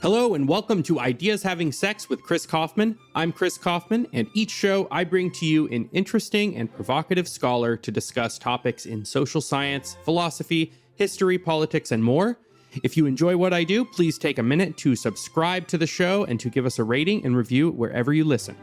Hello and welcome to Ideas Having Sex with Chris Kaufman. I'm Chris Kaufman, and each show I bring to you an interesting and provocative scholar to discuss topics in social science, philosophy, history, politics, and more. If you enjoy what I do, please take a minute to subscribe to the show and to give us a rating and review wherever you listen.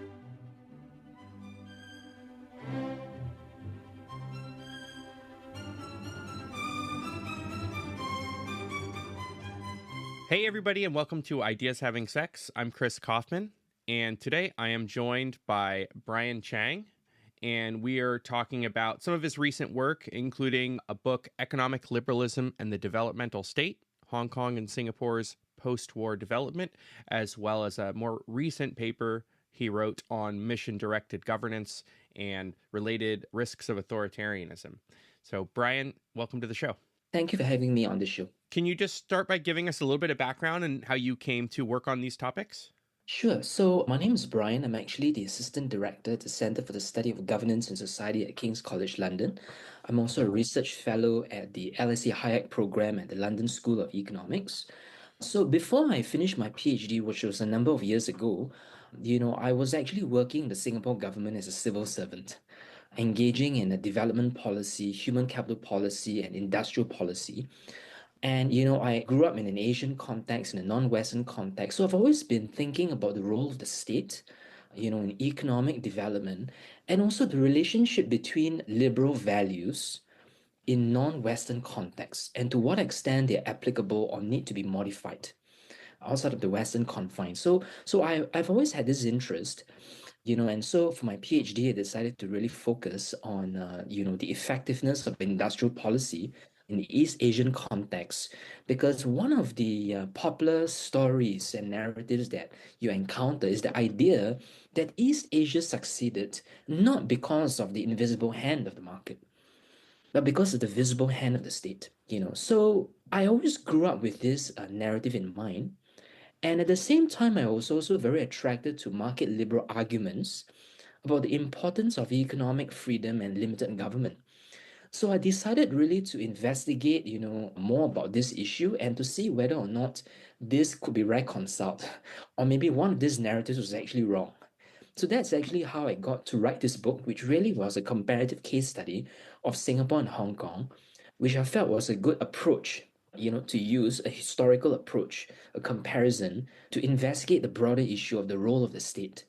Hey everybody, and welcome to Ideas Having Sex. I'm Chris Kaufman, and today I am joined by Bryan Cheang, and we are talking about some of his recent work, including a book, Economic Liberalism and the Developmental State, Hong Kong and Singapore's Post-War Development, as well as a more recent paper he wrote on mission-directed governance and related risks of authoritarianism. So, Bryan, welcome to the show. Thank you for having me on the show. Can you just start by giving us a little bit of background and how you came to work on these topics? Sure. So my name is Bryan. I'm actually the Assistant Director at the Centre for the Study of Governance and Society at King's College London. I'm also a Research Fellow at the LSE Hayek Programme at the London School of Economics. So before I finished my PhD, which was a number of years ago, I was actually working in the Singapore government as a civil servant, engaging in a development policy, human capital policy, and industrial policy. And, I grew up in an Asian context, in a non-Western context. So I've always been thinking about the role of the state, in economic development, and also the relationship between liberal values in non-Western contexts, and to what extent they're applicable or need to be modified outside of the Western confines. So I've always had this interest, and so for my PhD, I decided to really focus on, the effectiveness of industrial policy in the East Asian context, because one of the popular stories and narratives that you encounter is the idea that East Asia succeeded not because of the invisible hand of the market, but because of the visible hand of the state. So I always grew up with this narrative in mind. And at the same time, I was also very attracted to market liberal arguments about the importance of economic freedom and limited government. So I decided really to investigate, more about this issue and to see whether or not this could be reconciled, or maybe one of these narratives was actually wrong. So that's actually how I got to write this book, which really was a comparative case study of Singapore and Hong Kong, which I felt was a good approach, to use a historical approach, a comparison to investigate the broader issue of the role of the state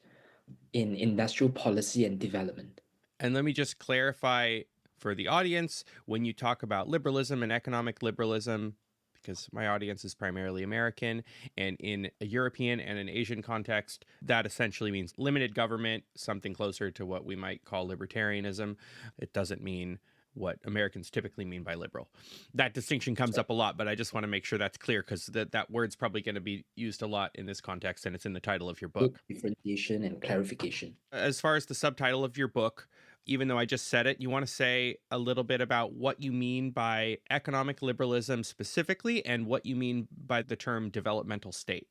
in industrial policy and development. And let me just clarify for the audience, when you talk about liberalism and economic liberalism, because my audience is primarily American, and in a European and an Asian context, that essentially means limited government, something closer to what we might call libertarianism. It doesn't mean what Americans typically mean by liberal. That distinction comes up a lot, but I just want to make sure that's clear, because that word's probably going to be used a lot in this context, and it's in the title of your book. Differentiation and clarification. As far as the subtitle of your book, even though I just said it, you want to say a little bit about what you mean by economic liberalism specifically and what you mean by the term developmental state.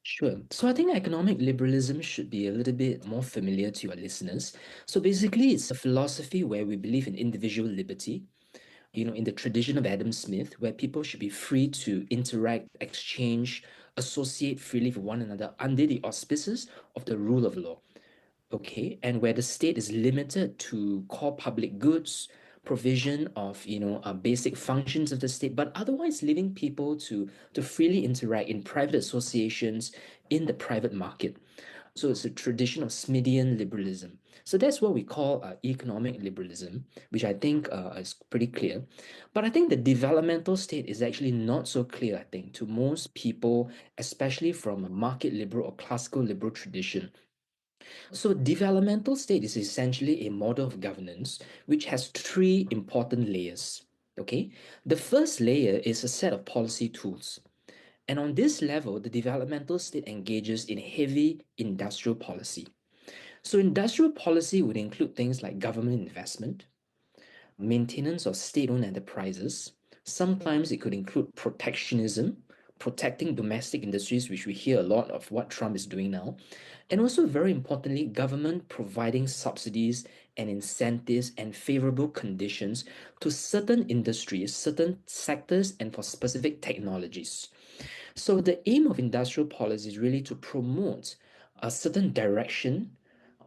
Sure. So I think economic liberalism should be a little bit more familiar to your listeners. So basically, it's a philosophy where we believe in individual liberty, in the tradition of Adam Smith, where people should be free to interact, exchange, associate freely with one another under the auspices of the rule of law. Okay, and where the state is limited to core public goods, provision of basic functions of the state, but otherwise leaving people to freely interact in private associations in the private market. So it's a tradition of Smithian liberalism. So that's what we call economic liberalism, which I think is pretty clear. But I think the developmental state is actually not so clear, I think, to most people, especially from a market liberal or classical liberal tradition. So developmental state is essentially a model of governance which has three important layers. Okay, the first layer is a set of policy tools. And on this level, the developmental state engages in heavy industrial policy. So industrial policy would include things like government investment, maintenance of state-owned enterprises. Sometimes it could include protectionism, protecting domestic industries, which we hear a lot of what Trump is doing now. And also, very importantly, government providing subsidies and incentives and favorable conditions to certain industries, certain sectors, and for specific technologies. So the aim of industrial policy is really to promote a certain direction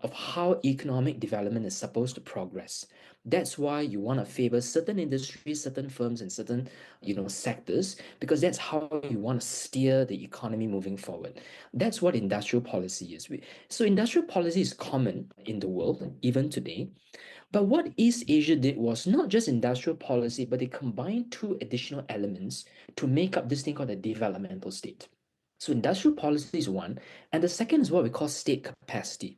of how economic development is supposed to progress. That's why you want to favor certain industries, certain firms, and certain, sectors, because that's how you want to steer the economy moving forward. That's what industrial policy is. So industrial policy is common in the world, even today. But what East Asia did was not just industrial policy, but they combined two additional elements to make up this thing called the developmental state. So industrial policy is one, and the second is what we call state capacity,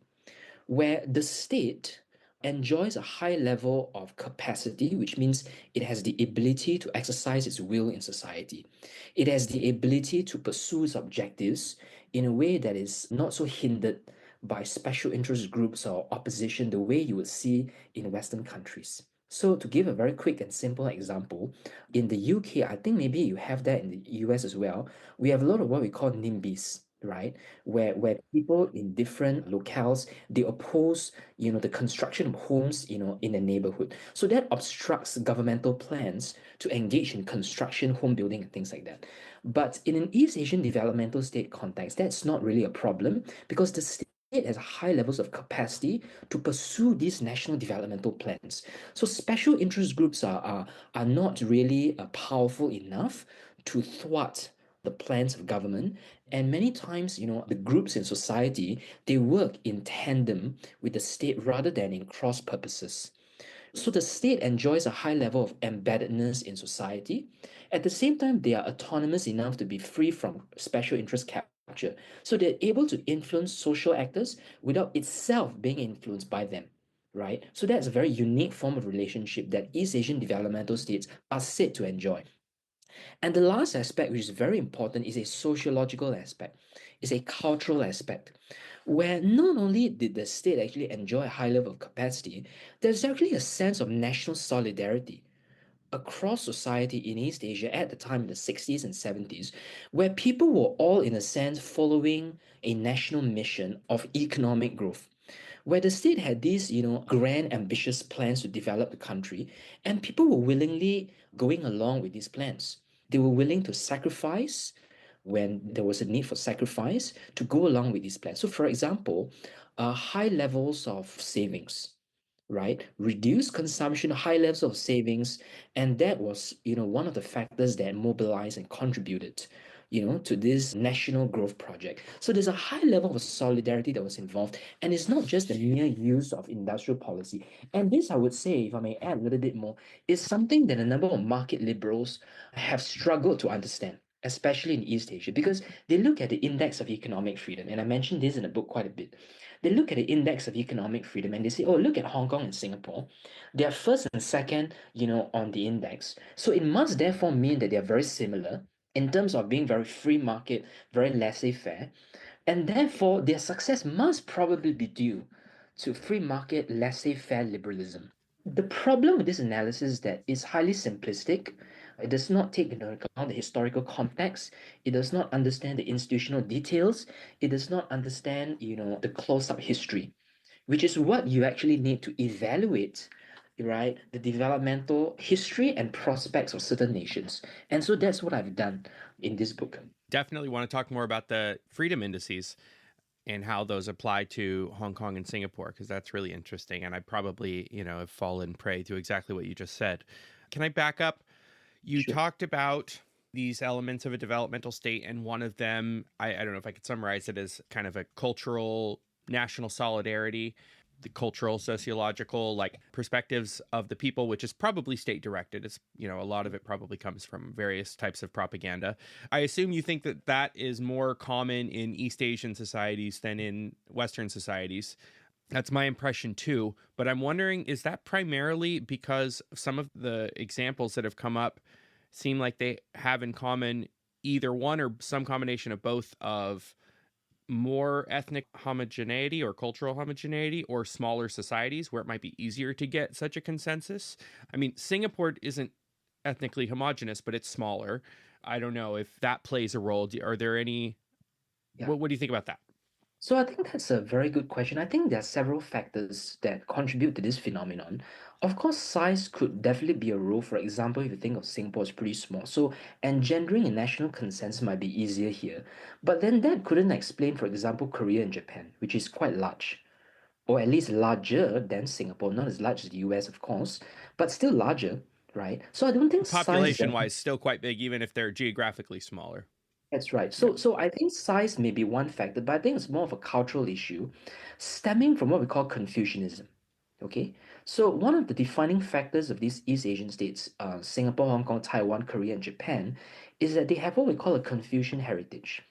where the state enjoys a high level of capacity, which means it has the ability to exercise its will in society. It has the ability to pursue its objectives in a way that is not so hindered by special interest groups or opposition the way you would see in Western countries. So, to give a very quick and simple example, in the UK, I think maybe you have that in the US as well. We have a lot of what we call NIMBYs, right? Where people in different locales they oppose the construction of homes in a neighborhood, so that obstructs governmental plans to engage in construction, home building, and things like that. But in an East Asian developmental state context, that's not really a problem because the state has high levels of capacity to pursue these national developmental plans. So special interest groups are not really powerful enough to thwart the plans of government. And many times, the groups in society, they work in tandem with the state rather than in cross purposes. So the state enjoys a high level of embeddedness in society. At the same time, they are autonomous enough to be free from special interest capture. So they're able to influence social actors without itself being influenced by them. Right? So that's a very unique form of relationship that East Asian developmental states are said to enjoy. And the last aspect, which is very important, is a sociological aspect, is a cultural aspect, where not only did the state actually enjoy a high level of capacity, there's actually a sense of national solidarity across society in East Asia at the time in the 60s and 70s, where people were all, in a sense, following a national mission of economic growth, where the state had these, grand, ambitious plans to develop the country, and people were willingly going along with these plans. They were willing to sacrifice when there was a need for sacrifice to go along with these plans. So, for example, high levels of savings, right? Reduced consumption, high levels of savings, and that was, one of the factors that mobilized and contributed, to this national growth project. So there's a high level of solidarity that was involved, and it's not just the mere use of industrial policy. And this, I would say, if I may add a little bit more, is something that a number of market liberals have struggled to understand, especially in East Asia, because they look at the index of economic freedom, and I mentioned this in the book quite a bit. They look at the index of economic freedom and they say, oh, look at Hong Kong and Singapore. They are first and second, on the index. So it must therefore mean that they are very similar in terms of being very free market, very laissez-faire, and therefore their success must probably be due to free market, laissez-faire liberalism. The problem with this analysis is that it's highly simplistic. It does not take into account the historical context. It does not understand the institutional details. It does not understand, the close-up history, which is what you actually need to evaluate, right? The developmental history and prospects of certain nations. And so that's what I've done in this book. Definitely want to talk more about the freedom indices and how those apply to Hong Kong and Singapore, because that's really interesting. And I probably, have fallen prey to exactly what you just said. Can I back up? You Sure. talked about these elements of a developmental state, and one of them, I don't know if I could summarize it as kind of a cultural national solidarity, the cultural sociological like perspectives of the people, which is probably state directed. It's, a lot of it probably comes from various types of propaganda. I assume you think that that is more common in East Asian societies than in Western societies. That's my impression too. But I'm wondering, is that primarily because some of the examples that have come up seem like they have in common either one or some combination of both of more ethnic homogeneity or cultural homogeneity or smaller societies where it might be easier to get such a consensus? I mean, Singapore isn't ethnically homogenous, but it's smaller. I don't know if that plays a role. Are there any, Yeah. what do you think about that? So I think that's a very good question. I think there are several factors that contribute to this phenomenon. Of course, size could definitely be a role. For example, if you think of Singapore as pretty small, so engendering a national consensus might be easier here. But then that couldn't explain, for example, Korea and Japan, which is quite large, or at least larger than Singapore, not as large as the US, of course, but still larger, right? So I don't think size is Population wise, still quite big, even if they're geographically smaller. that's right. Yeah. So I think size may be one factor, but I think it's more of a cultural issue stemming from what we call Confucianism. Okay, so one of the defining factors of these East Asian states, Singapore, Hong Kong, Taiwan, Korea, and Japan, is that they have what we call a Confucian heritage.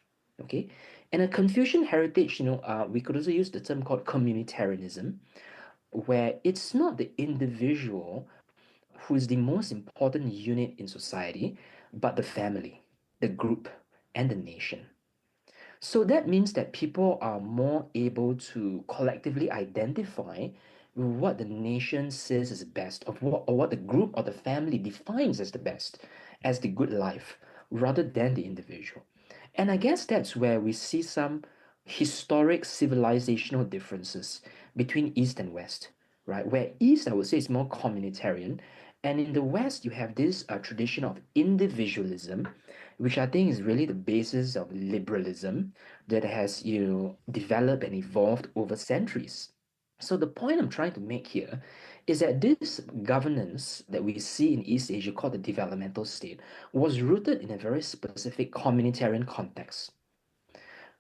Okay, and a Confucian heritage, we could also use the term called communitarianism, where it's not the individual who is the most important unit in society, but the family, the group, and the nation. So that means that people are more able to collectively identify what the nation says is best, of what or what the group or the family defines as the best, as the good life, rather than the individual. And I guess that's where we see some historic civilizational differences between East and West, right? Where East, I would say, is more communitarian, and in the West, you have this tradition of individualism, which I think is really the basis of liberalism that has, developed and evolved over centuries. So the point I'm trying to make here is that this governance that we see in East Asia called the developmental state was rooted in a very specific communitarian context.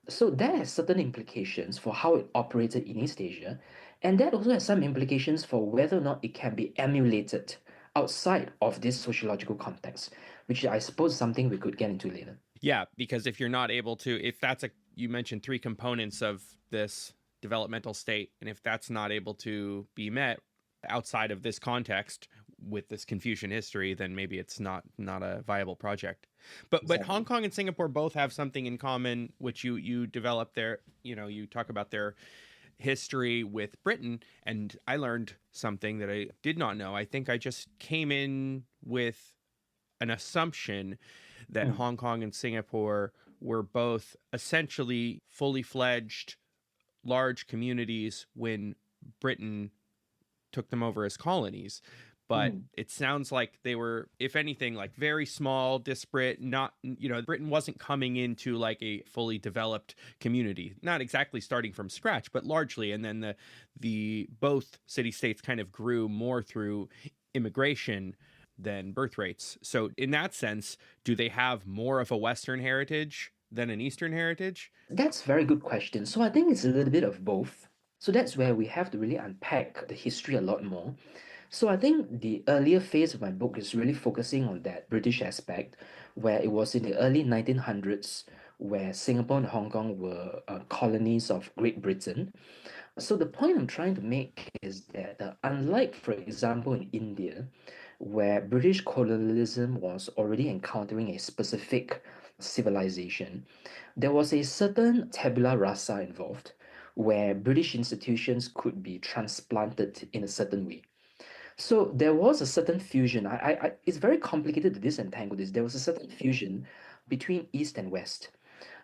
So that has certain implications for how it operated in East Asia, and that also has some implications for whether or not it can be emulated outside of this sociological context, which I suppose is something we could get into later. Yeah, because if you're not able to, if that's a, you mentioned three components of this developmental state, and if that's not able to be met outside of this context with this Confucian history, then maybe it's not a viable project. But Hong Exactly. Kong and Singapore both have something in common, which you develop their, you talk about their history with Britain, and I learned something that I did not know. I think I just came in with an assumption that Mm, Hong Kong and Singapore were both essentially fully fledged large communities when Britain took them over as colonies. But mm. it sounds like they were, if anything, like very small, disparate, not, Britain wasn't coming into like a fully developed community, not exactly starting from scratch, but largely. And then the both city states kind of grew more through immigration than birth rates. So in that sense, do they have more of a Western heritage than an Eastern heritage? That's a very good question. So I think it's a little bit of both. So that's where we have to really unpack the history a lot more. So I think the earlier phase of my book is really focusing on that British aspect, where it was in the early 1900s where Singapore and Hong Kong were colonies of Great Britain. So the point I'm trying to make is that unlike, for example, in India, where British colonialism was already encountering a specific civilization, there was a certain tabula rasa involved, where British institutions could be transplanted in a certain way. So there was a certain fusion. It's very complicated to disentangle this. There was a certain fusion between East and West,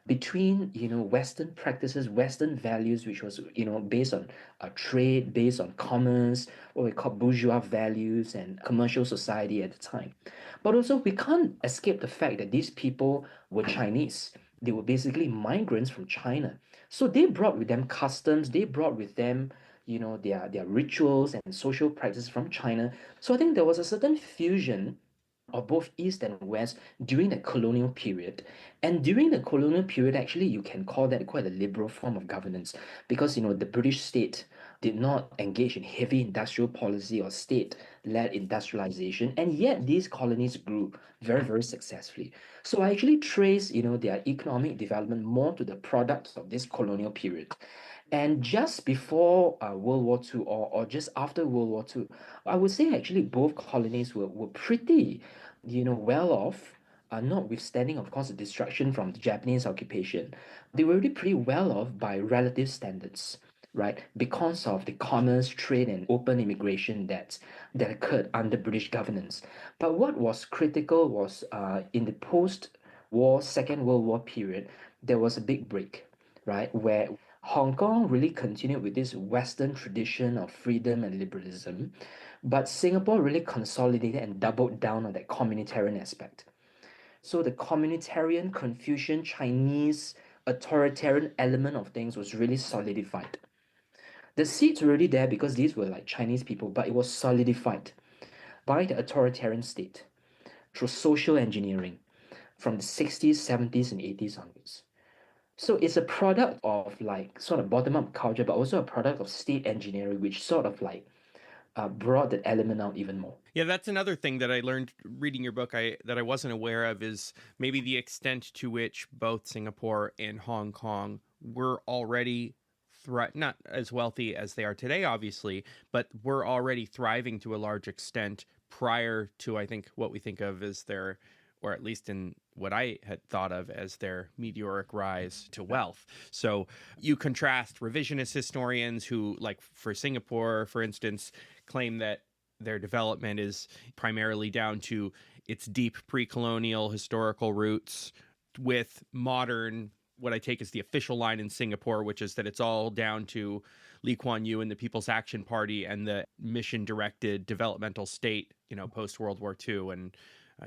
between Western practices, Western values, which was based on trade, based on commerce, what we call bourgeois values and commercial society at the time. But also we can't escape the fact that these people were Chinese. They were basically migrants from China. So they brought with them customs, they brought with them their rituals and social practices from China. So I think there was a certain fusion of both East and West during the colonial period. And during the colonial period, actually, you can call that quite a liberal form of governance because, the British state did not engage in heavy industrial policy or state-led industrialization, and yet these colonies grew very, very successfully. So I actually trace, their economic development more to the products of this colonial period. And just before World War II or just after World War II, I would say actually both colonies were pretty, well off, notwithstanding, of course, the destruction from the Japanese occupation. They were really pretty well off by relative standards, right? Because of the commerce, trade, and open immigration that occurred under British governance. But what was critical was in the post-war Second World War period, there was a big break, right? Where Hong Kong really continued with this Western tradition of freedom and liberalism, But Singapore really consolidated and doubled down on that communitarian aspect. So the communitarian, Confucian, Chinese, authoritarian element of things was really solidified. The seeds were already there because these were like Chinese people, but it was solidified by the authoritarian state through social engineering from the 60s, 70s, and 80s onwards. So it's a product of like sort of bottom up culture, but also a product of state engineering, which sort of like brought that element out even more. Yeah, that's another thing that I learned reading your book that I wasn't aware of is maybe the extent to which both Singapore and Hong Kong were already not as wealthy as they are today, obviously, but were already thriving to a large extent prior to, I think, what we think of as their, or at least in what I had thought of as their meteoric rise to wealth. So you contrast revisionist historians who, like for Singapore, for instance, claim that their development is primarily down to its deep pre-colonial historical roots with modern, what I take as the official line in Singapore, which is that it's all down to Lee Kuan Yew and the People's Action Party and the mission directed developmental state, post World War II. And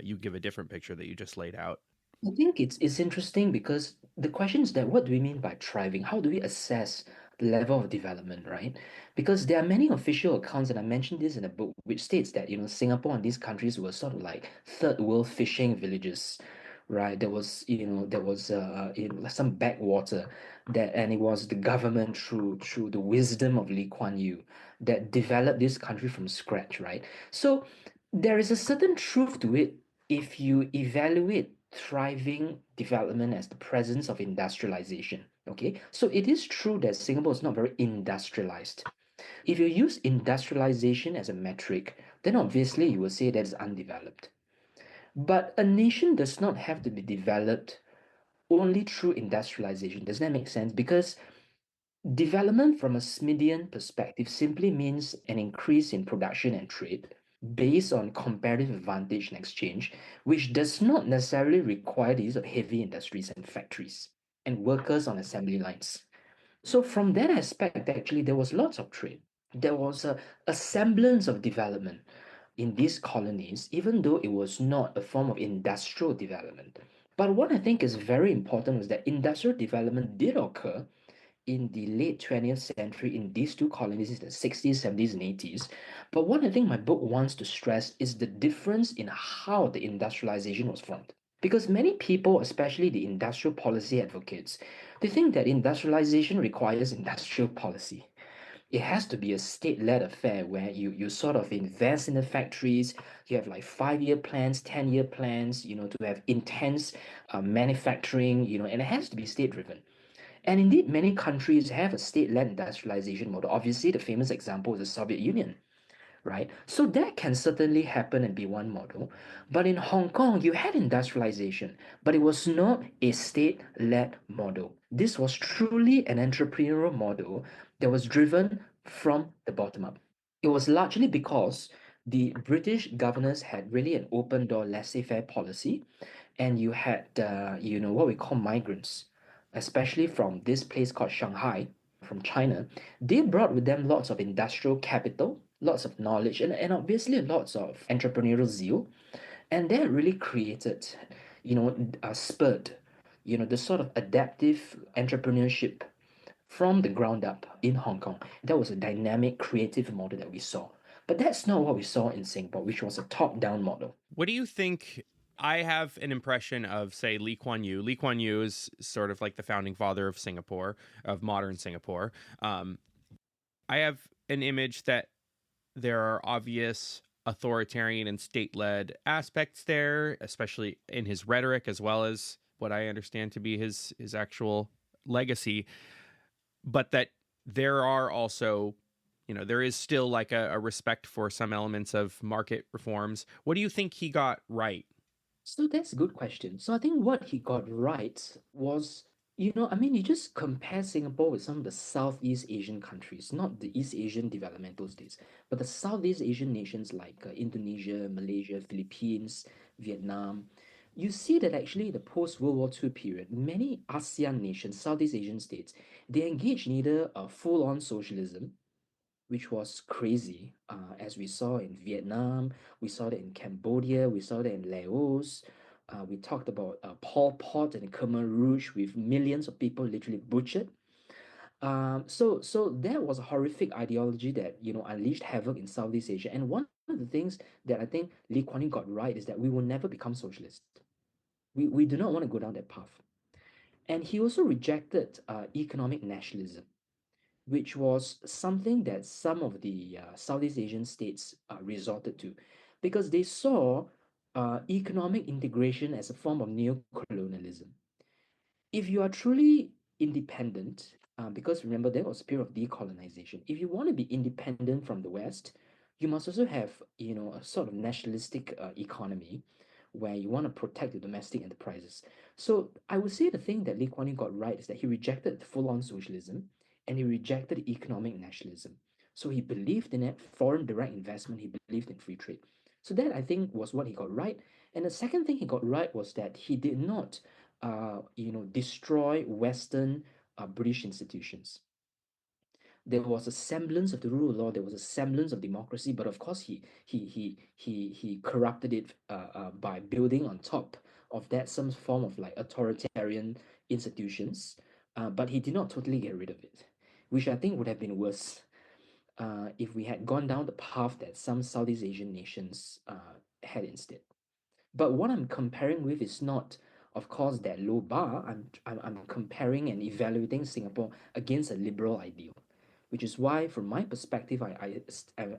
you give a different picture that you just laid out. I think it's interesting because the question is that what do we mean by thriving? How do we assess the level of development, right? Because there are many official accounts, and I mentioned this in a book, which states that, Singapore and these countries were sort of like third world fishing villages, right? There was some backwater and it was the government through the wisdom of Lee Kuan Yew that developed this country from scratch, right? So there is a certain truth to it if you evaluate thriving development as the presence of industrialization. Okay, so it is true that Singapore is not very industrialized. If you use industrialization as a metric, then obviously you will say that it's undeveloped. But a nation does not have to be developed only through industrialization. Does that make sense? Because development from a Smithian perspective simply means an increase in production and trade based on comparative advantage and exchange, which does not necessarily require the use of heavy industries and factories and workers on assembly lines. So from that aspect, actually, there was lots of trade. There was a semblance of development in these colonies, even though it was not a form of industrial development. But what I think is very important was that industrial development did occur in the late 20th century in these two colonies in the 60s, 70s, and 80s. But what I think my book wants to stress is the difference in how the industrialization was formed. Because many people, especially the industrial policy advocates, they think that industrialization requires industrial policy. It has to be a state-led affair where you sort of invest in the factories, you have like 5-year plans, 10-year plans, to have intense manufacturing, and it has to be state-driven. And indeed, many countries have a state-led industrialization model. Obviously, the famous example is the Soviet Union, right? So that can certainly happen and be one model. But in Hong Kong, you had industrialization, but it was not a state-led model. This was truly an entrepreneurial model that was driven from the bottom up. It was largely because the British governors had really an open door laissez-faire policy, and you had what we call migrants, especially from this place called Shanghai, from China. They brought with them lots of industrial capital, lots of knowledge, and obviously lots of entrepreneurial zeal, and that really created, spurred, the sort of adaptive entrepreneurship from the ground up in Hong Kong. That was a dynamic, creative model that we saw. But that's not what we saw in Singapore, which was a top-down model. What do you think? I have an impression of, say, Lee Kuan Yew. Lee Kuan Yew is sort of like the founding father of Singapore, of modern Singapore. I have an image that there are obvious authoritarian and state led aspects there, especially in his rhetoric, as well as what I understand to be his actual legacy. But that there are also, there is still like a respect for some elements of market reforms. What do you think he got right? So that's a good question. So I think what he got right was, you just compare Singapore with some of the Southeast Asian countries, not the East Asian developmental states, but the Southeast Asian nations like Indonesia, Malaysia, Philippines, Vietnam. You see that actually the post-World War II period, many ASEAN nations, Southeast Asian states, they engaged in either a full-on socialism, which was crazy, as we saw in Vietnam, we saw that in Cambodia, we saw that in Laos. We talked about Pol Pot and Khmer Rouge with millions of people literally butchered. So that was a horrific ideology that unleashed havoc in Southeast Asia. And one of the things that I think Lee Kuan Yew got right is that we will never become socialist. We do not want to go down that path. And he also rejected economic nationalism, which was something that some of the Southeast Asian states resorted to, because they saw economic integration as a form of neocolonialism. If you are truly independent, because remember there was a period of decolonization, if you want to be independent from the West, you must also have a sort of nationalistic economy where you want to protect the domestic enterprises. So I would say the thing that Lee Kuan Yew got right is that he rejected full-on socialism and he rejected economic nationalism. So he believed in it, foreign direct investment, he believed in free trade. So that I think was what he got right. And the second thing he got right was that he did not destroy Western British institutions. There was a semblance of the rule of law. There was a semblance of democracy, but of course, he corrupted it by building on top of that some form of like authoritarian institutions. But he did not totally get rid of it, which I think would have been worse if we had gone down the path that some Southeast Asian nations had instead. But what I'm comparing with is not, of course, that low bar. I'm comparing and evaluating Singapore against a liberal ideal, which is why, from my perspective,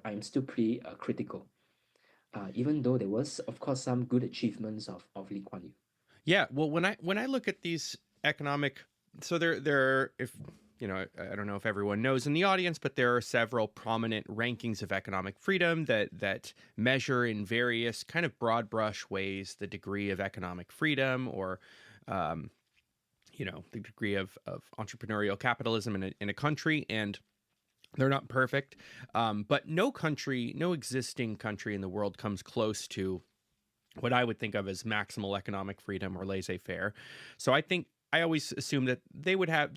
I'm still pretty critical, even though there was, of course, some good achievements of Lee Kuan Yew. Yeah, well, when I look at these economic, so there if I don't know if everyone knows in the audience, but there are several prominent rankings of economic freedom that measure in various kind of broad brush ways the degree of economic freedom, or um, the degree of entrepreneurial capitalism in a country. And they're not perfect, but no existing country in the world comes close to what I would think of as maximal economic freedom or laissez-faire. So I always assume that they would have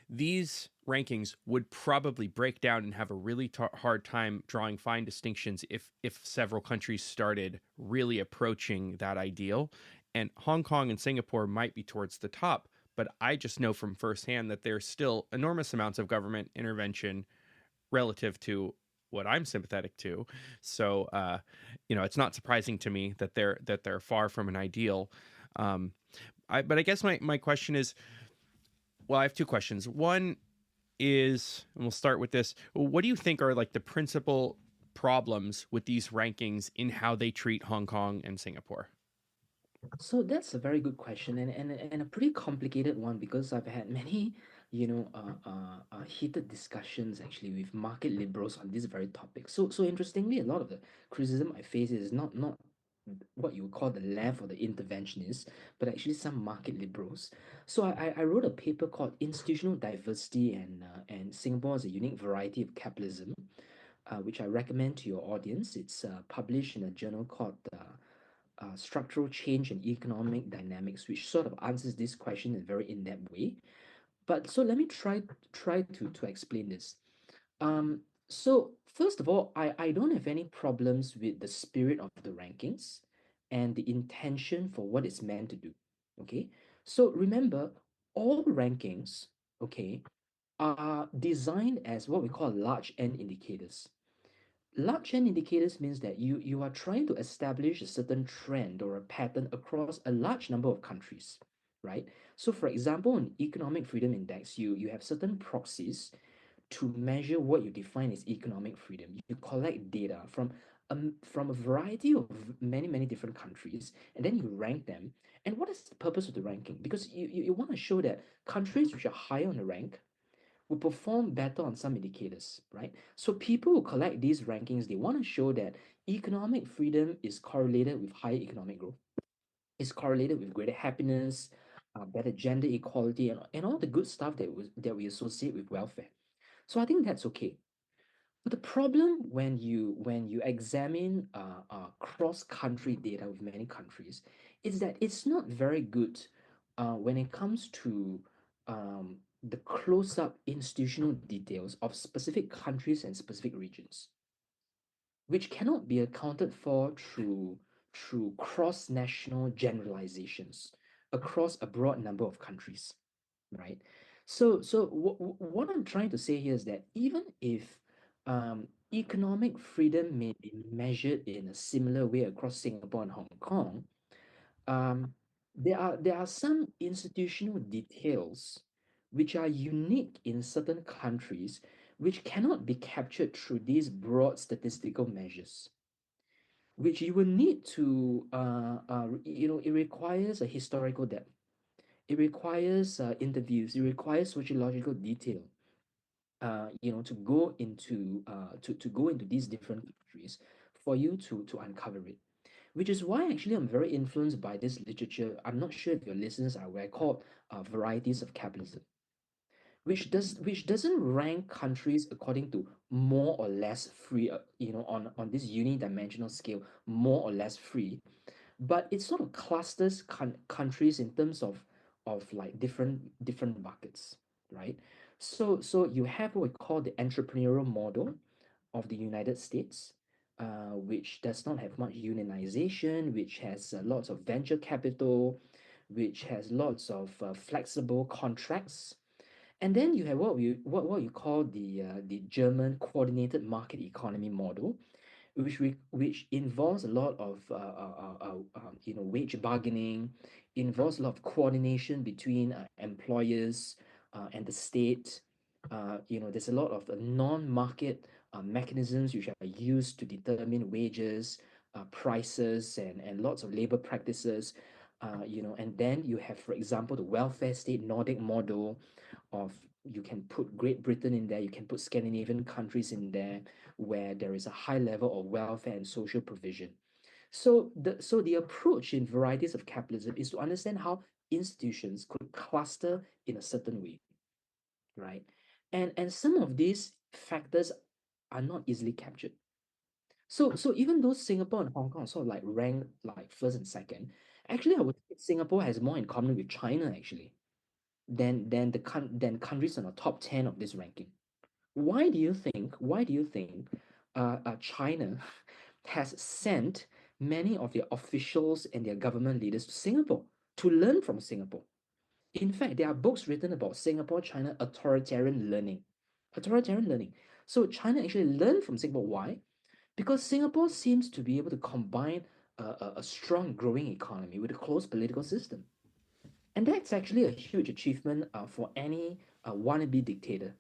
these rankings would probably break down and have a really hard time drawing fine distinctions if several countries started really approaching that ideal. And Hong Kong and Singapore might be towards the top, but I just know from firsthand that there's still enormous amounts of government intervention relative to what I'm sympathetic to. So it's not surprising to me that they're far from an ideal. Um, but I guess my question is, well, I have two questions. One is, and we'll start with this. What do you think are like the principal problems with these rankings in how they treat Hong Kong and Singapore? So that's a very good question, and a pretty complicated one, because I've had many, heated discussions actually with market liberals on this very topic. So interestingly, a lot of the criticism I face is not what you would call the left or the interventionists, but actually some market liberals. So I wrote a paper called "Institutional Diversity and Singapore as a Unique Variety of Capitalism," which I recommend to your audience. It's published in a journal called Structural Change and Economic Dynamics, which sort of answers this question in a very in-depth way. But so let me try to explain this. So first of all, I don't have any problems with the spirit of the rankings and the intention for what it's meant to do. Okay. So remember, all rankings, okay, are designed as what we call large N indicators. Large N indicators means that you are trying to establish a certain trend or a pattern across a large number of countries, right? So for example, in economic freedom index, you have certain proxies to measure what you define as economic freedom. You collect data from a variety of many different countries, and then you rank them. And what is the purpose of the ranking? Because you want to show that countries which are higher on the rank will perform better on some indicators, right? So people who collect these rankings, they want to show that economic freedom is correlated with higher economic growth. It's correlated with greater happiness, better gender equality, and all the good stuff that we associate with welfare. So I think that's okay. But the problem when you examine cross-country data with many countries is that it's not very good when it comes to the close-up institutional details of specific countries and specific regions, which cannot be accounted for through cross-national generalizations across a broad number of countries, right? So what I'm trying to say here is that even if economic freedom may be measured in a similar way across Singapore and Hong Kong, um, there are some institutional details which are unique in certain countries, which cannot be captured through these broad statistical measures, which you will need to, it requires a historical depth. It requires interviews. It requires sociological detail. To go into these different countries for you to uncover it. Which is why actually I'm very influenced by this literature. I'm not sure if your listeners are aware, called Varieties of Capitalism, which doesn't rank countries according to more or less free, on this unidimensional scale, more or less free, but it sort of clusters countries in terms of like different buckets, right? So you have what we call the entrepreneurial model of the United States, which does not have much unionization, which has lots of venture capital, which has lots of flexible contracts. And then you have what you call the German coordinated market economy model, which involves a lot of wage bargaining, involves a lot of coordination between employers and the state. There's a lot of non-market mechanisms which are used to determine wages, prices, and lots of labor practices. And then you have, for example, the welfare state Nordic model of, you can put Great Britain in there, you can put Scandinavian countries in there, where there is a high level of welfare and social provision. So the approach in Varieties of Capitalism is to understand how institutions could cluster in a certain way, right? And some of these factors are not easily captured. So even though Singapore and Hong Kong are sort of like ranked like first and second, actually I would say Singapore has more in common with China actually than countries on the top 10 of this ranking. Why do you think China has sent many of their officials and their government leaders to Singapore to learn from Singapore? In fact, there are books written about Singapore, China, authoritarian learning. Authoritarian learning. So China actually learned from Singapore. Why? Because Singapore seems to be able to combine a strong growing economy with a closed political system. And that's actually a huge achievement for any wannabe dictator,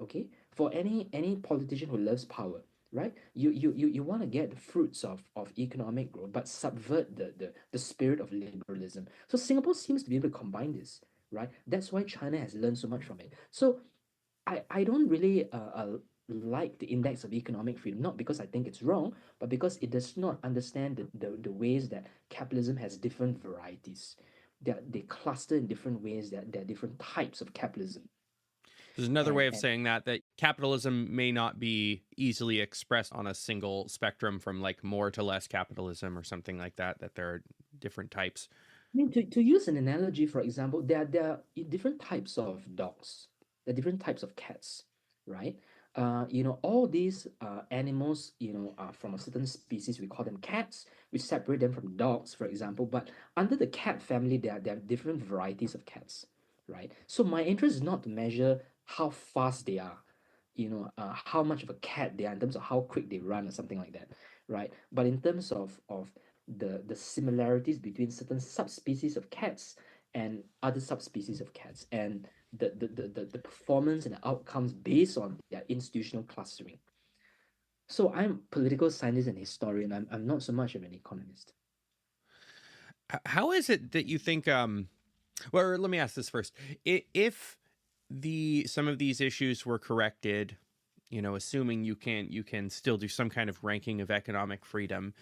okay, for any politician who loves power, right? You want to get the fruits of economic growth but subvert the spirit of liberalism. So Singapore seems to be able to combine this, right? That's why China has learned so much from it. So I don't really like the index of economic freedom, not because I think it's wrong, but because it does not understand the ways that capitalism has different varieties. They cluster in different ways, that there are different types of capitalism. There's another way of And saying that capitalism may not be easily expressed on a single spectrum from like more to less capitalism or something like that, that there are different types. I mean, to use an analogy, for example, there are different types of dogs, there are different types of cats, right? All these animals, are from a certain species. We call them cats. We separate them from dogs, for example. But under the cat family, there are different varieties of cats, right? So my interest is not to measure how fast they are, how much of a cat they are in terms of how quick they run or something like that, right? But in terms of the similarities between certain subspecies of cats and other subspecies of cats, and the performance and the outcomes based on their institutional clustering. So I'm political scientist and historian. I'm not so much of an economist. How is it that you think well, let me ask this first. If the some of these issues were corrected, assuming you can still do some kind of ranking of economic freedom,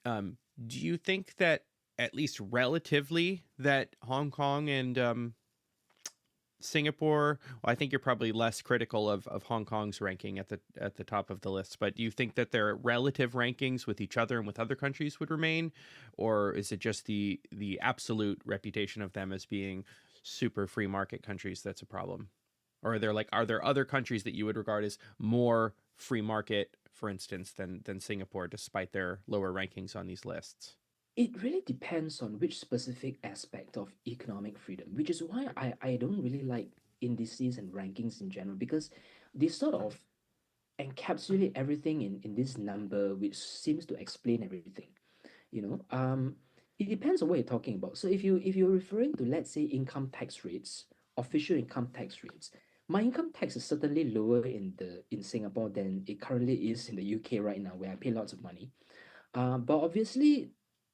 do you think that at least relatively that Hong Kong and Singapore, well, I think you're probably less critical of Hong Kong's ranking at the top of the list, but do you think that their relative rankings with each other and with other countries would remain, or is it just the absolute reputation of them as being super free market countries that's a problem? Or are there other countries that you would regard as more free market, for instance, than Singapore, despite their lower rankings on these lists? It really depends on which specific aspect of economic freedom, which is why I don't really like indices and rankings in general, because they sort of encapsulate everything in this number, which seems to explain everything. You know, it depends on what you're talking about. So if you're referring to, let's say, income tax rates, official income tax rates, my income tax is certainly lower in Singapore than it currently is in the UK right now, where I pay lots of money. But obviously,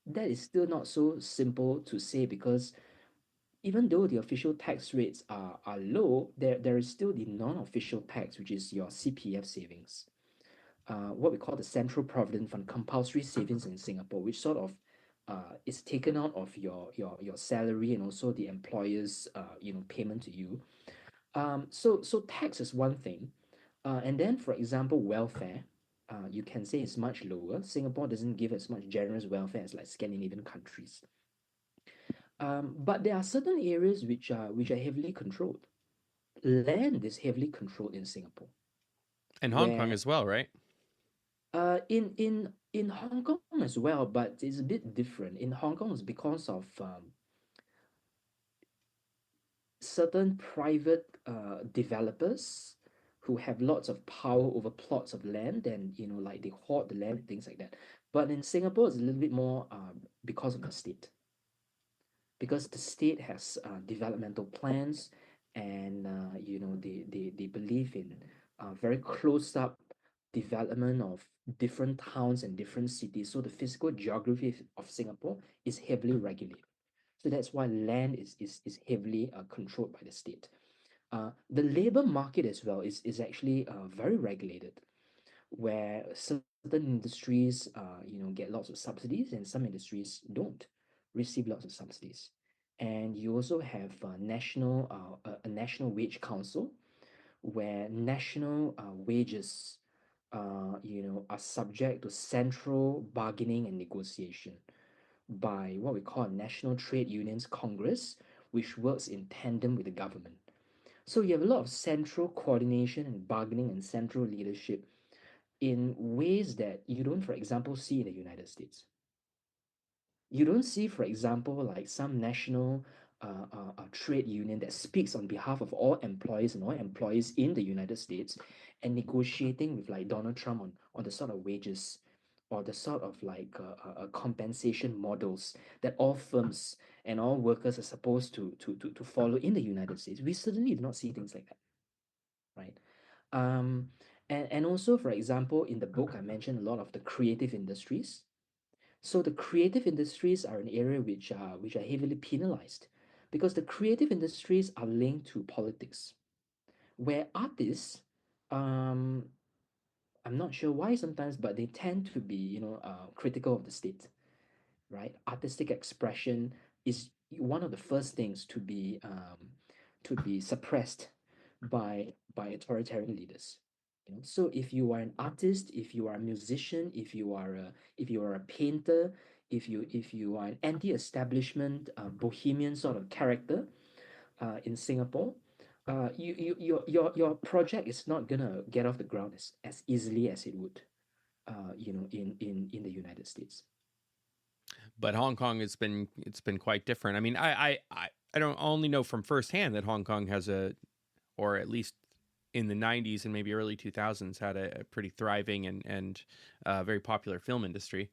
that is still not so simple to say, because even though the official tax rates are low, there is still the non-official tax, which is your CPF savings, what we call the Central Provident Fund compulsory savings in Singapore, which sort of is taken out of your salary and also the employer's payment to you. So tax is one thing, and then for example welfare, you can say it's much lower. Singapore doesn't give as much generous welfare as like Scandinavian countries. But there are certain areas which are heavily controlled. Land is heavily controlled in Singapore, And Hong Kong where as well, right? in Hong Kong as well, but it's a bit different. In Hong Kong, it's because of certain private developers who have lots of power over plots of land, and like they hoard the land and things like that. But in Singapore, it's a little bit more because of the state, because the state has developmental plans, and they believe in very close up development of different towns and different cities. So the physical geography of Singapore is heavily regulated. So that's why land is heavily controlled by the state. The labor market as well is actually very regulated, where certain industries get lots of subsidies, and some industries don't receive lots of subsidies. And you also have a national wage council, where national wages are subject to central bargaining and negotiation by what we call a National Trade Unions Congress, which works in tandem with the government. So you have a lot of central coordination and bargaining and central leadership in ways that you don't, for example, see in the United States. You don't see, for example, like some national trade union that speaks on behalf of all employees and all employees in the United States, and negotiating with like Donald Trump on the sort of wages or the sort of like compensation models that all firms and all workers are supposed to follow in the United States. We certainly do not see things like that, right? Um, and also, for example, in the book, I mentioned a lot of the creative industries. So the creative industries are an area which are heavily penalized, because the creative industries are linked to politics, where artists, um, I'm not sure why sometimes, but they tend to be critical of the state, right? Artistic expression is one of the first things to be suppressed by authoritarian leaders. So if you are an artist, if you are a musician, if you are a painter, if you are an anti-establishment bohemian sort of character in Singapore, your project is not gonna get off the ground as easily as it would in the United States. But Hong Kong, it's been quite different. I mean, I don't only know from firsthand that Hong Kong has or at least in the 90s and maybe early 2000s had a pretty thriving and very popular film industry.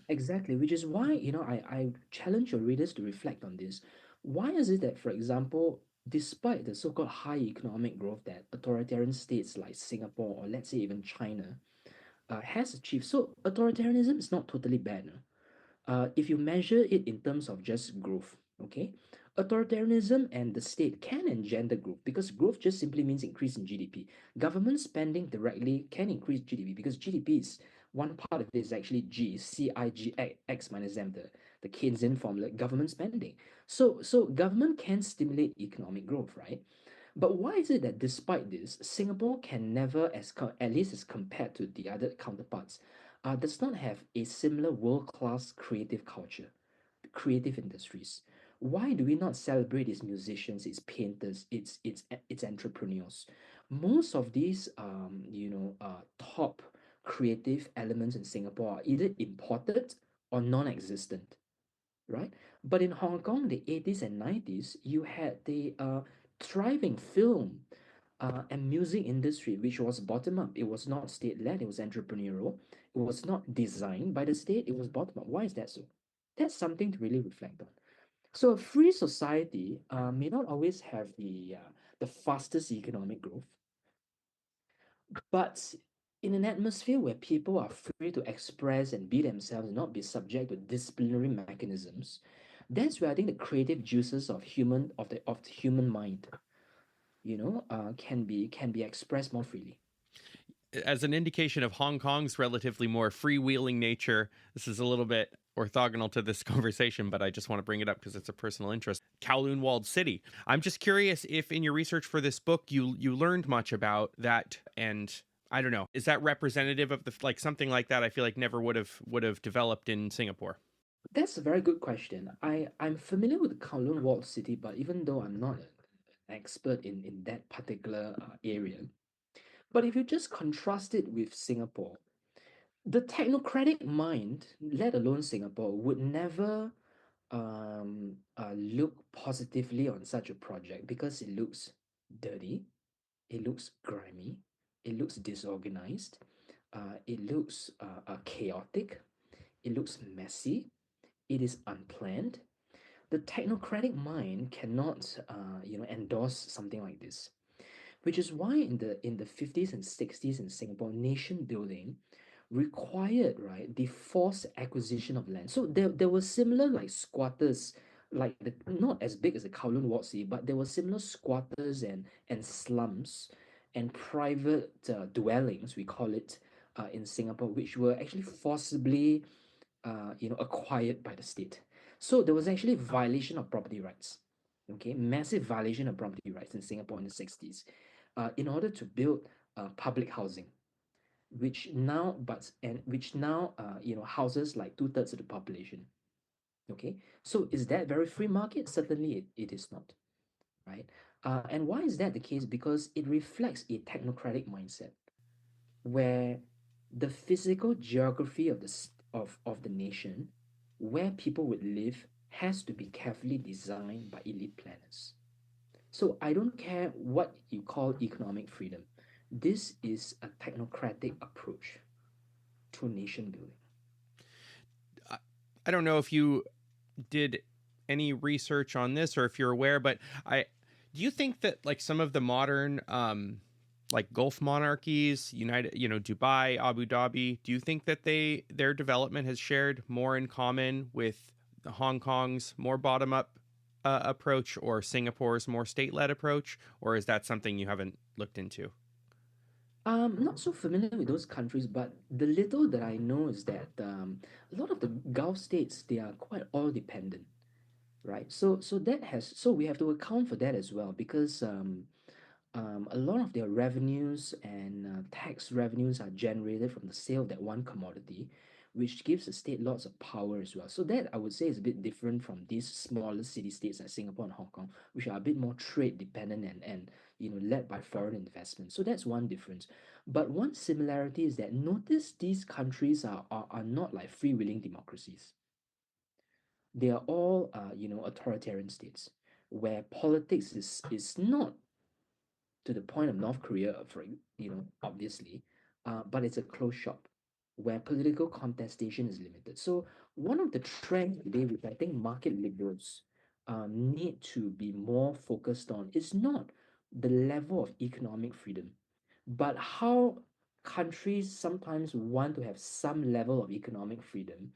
Exactly, which is why, I challenge your readers to reflect on this. Why is it that, for example, despite the so-called high economic growth that authoritarian states like Singapore, or let's say even China, has achieved, so authoritarianism is not totally bad, no? If you measure it in terms of just growth, okay, authoritarianism and the state can engender growth, because growth just simply means increase in GDP. Government spending directly can increase GDP, because GDP is one part of it is actually CIG X minus M, the Keynesian formula, government spending. So government can stimulate economic growth, right? But why is it that despite this, Singapore can never, at least as compared to the other counterparts, does not have a similar world-class creative culture, creative industries? Why do we not celebrate its musicians, its painters, its entrepreneurs? Most of these top creative elements in Singapore are either imported or non-existent, right? But in Hong Kong, the 80s and 90s, you had the thriving film and music industry, which was bottom up. It was not state-led, it was entrepreneurial. It was not designed by the state, it was bottom up. Why is that so? That's something to really reflect on. So a free society may not always have the fastest economic growth, but in an atmosphere where people are free to express and be themselves and not be subject to disciplinary mechanisms, that's where I think the creative juices of the human mind, can be expressed more freely. As an indication of Hong Kong's relatively more freewheeling nature, this is a little bit orthogonal to this conversation, but I just want to bring it up because it's a personal interest. Kowloon Walled City. I'm just curious if in your research for this book you learned much about that, and I don't know, is that representative of the like something like that? I feel like never would have developed in Singapore. That's a very good question. I'm familiar with the Kowloon Walled City, but even though I'm not an expert in that particular area, but if you just contrast it with Singapore, the technocratic mind, let alone Singapore, would never look positively on such a project because it looks dirty, it looks grimy, it looks disorganized, it looks chaotic, it looks messy, it is unplanned. The technocratic mind cannot, endorse something like this, which is why in the 50s and 60s in Singapore, nation building required, right, the forced acquisition of land. So there were similar like squatters, like not as big as the Kowloon Walled City, but there were similar squatters and slums and private dwellings, we call it, in Singapore, which were actually forcibly acquired by the state. So there was actually violation of property rights. Okay, massive violation of property rights in Singapore in the 60s, in order to build public housing, which now houses like two-thirds of the population. Okay, so is that very free market? Certainly, it is not, right? And why is that the case? Because it reflects a technocratic mindset where the physical geography of the nation, where people would live, has to be carefully designed by elite planners. So I don't care what you call economic freedom. This is a technocratic approach to nation building. I, I don't know if you did any research on this or if you're aware, but I do you think that like some of the modern like Gulf monarchies, Dubai, Abu Dhabi, do you think that their development has shared more in common with Hong Kong's more bottom up approach or Singapore's more state led approach, or is that something you haven't looked into? Not so familiar with those countries, but the little that I know is that a lot of the Gulf states, they are quite oil dependent, right? So we have to account for that as well because a lot of their revenues and tax revenues are generated from the sale of that one commodity, which gives the state lots of power as well. So that I would say is a bit different from these smaller city states like Singapore and Hong Kong, which are a bit more trade dependent and led by foreign investment. So that's one difference. But one similarity is that notice these countries are not like freewheeling democracies. They are all authoritarian states where politics is not to the point of North Korea, obviously, but it's a closed shop where political contestation is limited. So one of the trends today, which I think market liberals need to be more focused on, is not the level of economic freedom, but how countries sometimes want to have some level of economic freedom,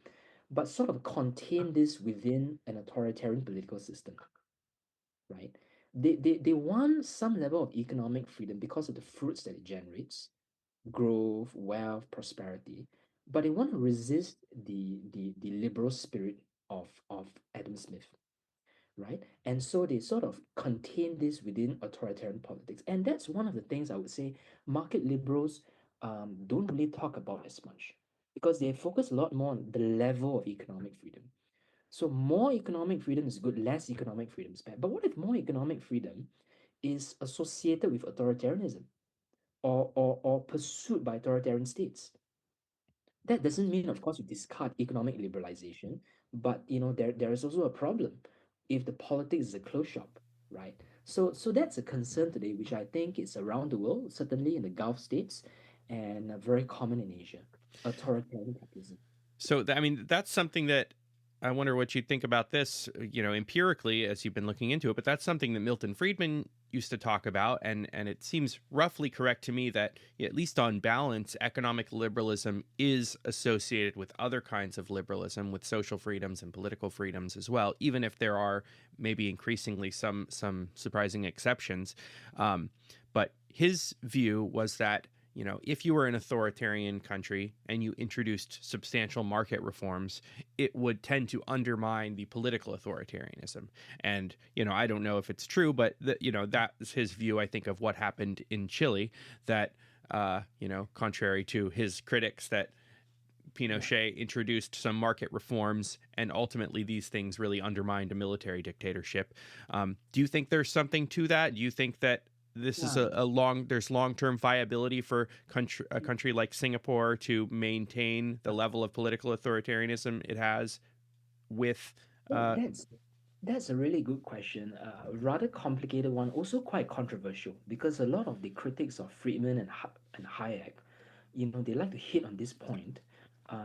but sort of contain this within an authoritarian political system, right? They want some level of economic freedom because of the fruits that it generates, growth, wealth, prosperity, but they want to resist the liberal spirit of Adam Smith, right? And so they sort of contain this within authoritarian politics. And that's one of the things I would say market liberals don't really talk about as much because they focus a lot more on the level of economic freedom. So more economic freedom is good, less economic freedom is bad. But what if more economic freedom is associated with authoritarianism or pursued by authoritarian states? That doesn't mean, of course, you discard economic liberalization, but there is also a problem if the politics is a closed shop, right? So that's a concern today, which I think is around the world, certainly in the Gulf states, and very common in Asia. Authoritarian capitalism. So, I mean, that's something that I wonder what you'd think about this, empirically as you've been looking into it. But that's something that Milton Friedman used to talk about, and it seems roughly correct to me that, at least on balance, economic liberalism is associated with other kinds of liberalism, with social freedoms and political freedoms as well, even if there are maybe increasingly some surprising exceptions. But his view was that, if you were an authoritarian country and you introduced substantial market reforms, it would tend to undermine the political authoritarianism. And, I don't know if it's true, but that's his view, I think, of what happened in Chile, that, contrary to his critics, that Yeah. Pinochet introduced some market reforms, and ultimately these things really undermined a military dictatorship. Do you think there's something to that? Do you think that this is Yeah. there's long-term viability for a country like Singapore to maintain the level of political authoritarianism it has with Well, that's a really good question. A rather complicated one, also quite controversial because a lot of the critics of Friedman and Hayek, they like to hit on this point,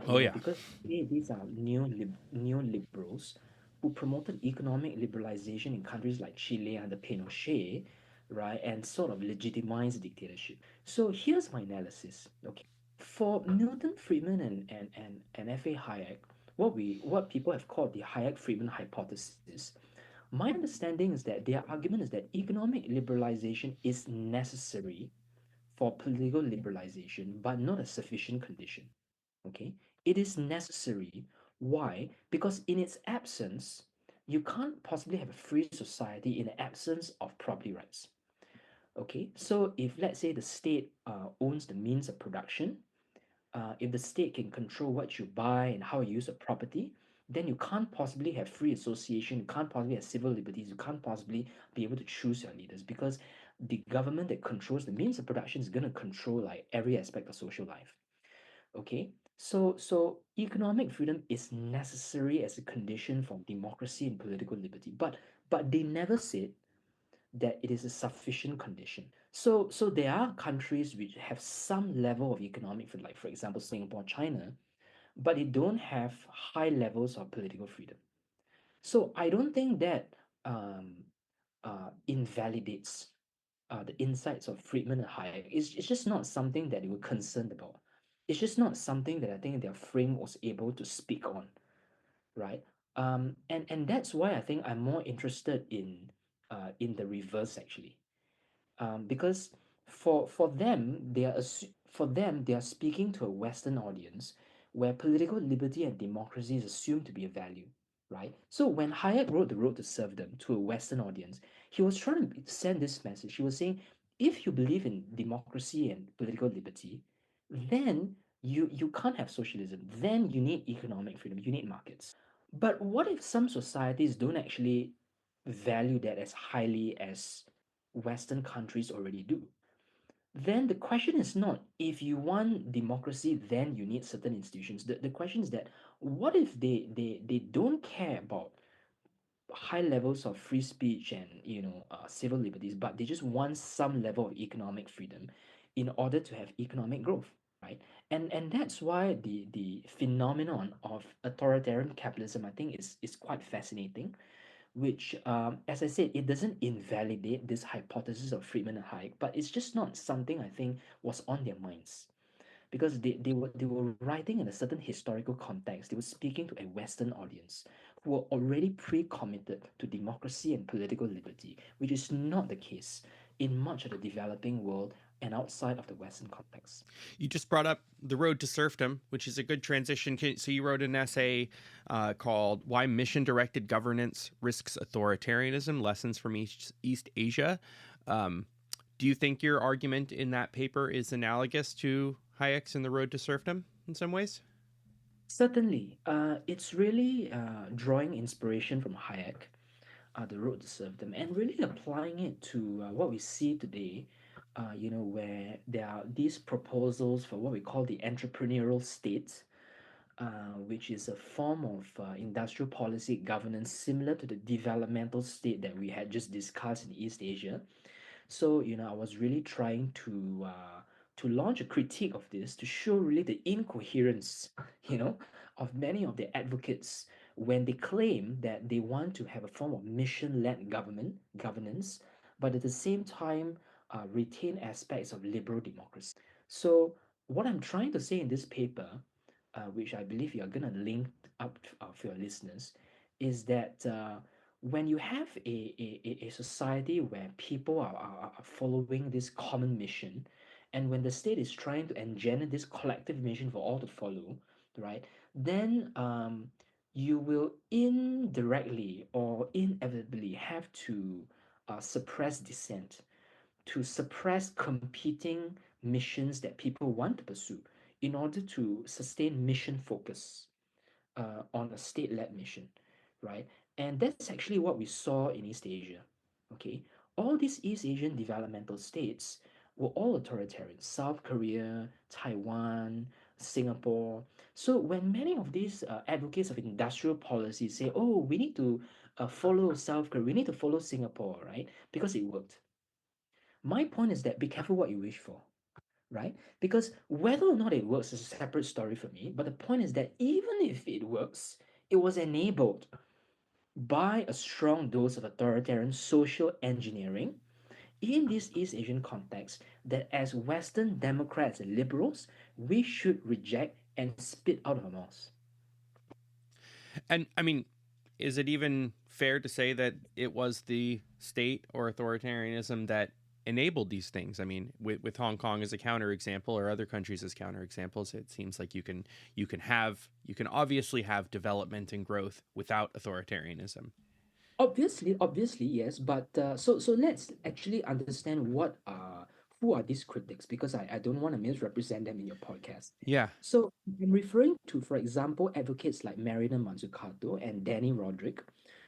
oh yeah. because these are neoliberals who promoted economic liberalization in countries like Chile under Pinochet, right, and sort of legitimized dictatorship. So here's my analysis. Okay, for Milton Friedman and F.A. Hayek, what people have called the Hayek-Friedman hypothesis. My understanding is that their argument is that economic liberalization is necessary for political liberalization, but not a sufficient condition. Okay, it is necessary. Why? Because in its absence, you can't possibly have a free society in the absence of property rights. Okay, so if let's say the state owns the means of production, if the state can control what you buy and how you use a property, then you can't possibly have free association, you can't possibly have civil liberties, you can't possibly be able to choose your leaders because the government that controls the means of production is going to control like every aspect of social life. Okay, so economic freedom is necessary as a condition for democracy and political liberty, but they never said that it is a sufficient condition. So there are countries which have some level of economic freedom, like for example Singapore, China, but they don't have high levels of political freedom. So I don't think that invalidates the insights of Friedman and Hayek. It's just not something that they were concerned about. It's just not something that I think their frame was able to speak on, right? And that's why I think I'm more interested in the reverse actually, because for them they are speaking to a Western audience where political liberty and democracy is assumed to be a value, right? So when Hayek wrote The Road to Serfdom to a Western audience, he was trying to send this message. He was saying, if you believe in democracy and political liberty, then you can't have socialism. Then you need economic freedom. You need markets. But what if some societies don't actually value that as highly as Western countries already do? Then the question is not if you want democracy, then you need certain institutions. The question is that what if they don't care about high levels of free speech and civil liberties, but they just want some level of economic freedom in order to have economic growth, right? And that's why the phenomenon of authoritarian capitalism, I think, is quite fascinating, which, as I said, it doesn't invalidate this hypothesis of Friedman and Hayek, but it's just not something I think was on their minds because they were writing in a certain historical context. They were speaking to a Western audience who were already pre-committed to democracy and political liberty, which is not the case in much of the developing world and outside of the Western context. You just brought up The Road to Serfdom, which is a good transition. So you wrote an essay called "Why Mission Directed Governance Risks Authoritarianism: Lessons from East Asia." Um, do you think your argument in that paper is analogous to Hayek's in The Road to Serfdom in some ways? Certainly, it's really drawing inspiration from Hayek, The Road to Serfdom, and really applying it to what we see today, where there are these proposals for what we call the entrepreneurial state, which is a form of industrial policy governance similar to the developmental state that we had just discussed in East Asia. So, I was really trying to launch a critique of this to show really the incoherence, of many of the advocates when they claim that they want to have a form of mission-led governance, but at the same time retain aspects of liberal democracy. So, what I'm trying to say in this paper, which I believe you're going to link up for your listeners, is that when you have a society where people are following this common mission, and when the state is trying to engender this collective mission for all to follow, right, then you will indirectly or inevitably have to suppress dissent, to suppress competing missions that people want to pursue in order to sustain mission focus on a state-led mission, right? And that's actually what we saw in East Asia. Okay, all these East Asian developmental states were all authoritarian. South Korea, Taiwan, Singapore. So when many of these advocates of industrial policy say, "Oh, we need to follow South Korea, we need to follow Singapore," right? Because it worked. My point is that be careful what you wish for, right? Because whether or not it works is a separate story for me. But the point is that even if it works, it was enabled by a strong dose of authoritarian social engineering in this East Asian context that as Western Democrats and liberals, we should reject and spit out of our mouths. And I mean, is it even fair to say that it was the state or authoritarianism that enabled these things? I mean, with Hong Kong as a counterexample or other countries as counterexamples, it seems like you can obviously have development and growth without authoritarianism. Obviously, yes, but so let's actually understand what who are these critics, because I don't want to misrepresent them in your podcast. Yeah. So I'm referring to, for example, advocates like Marina Mazzucato and Danny Roderick,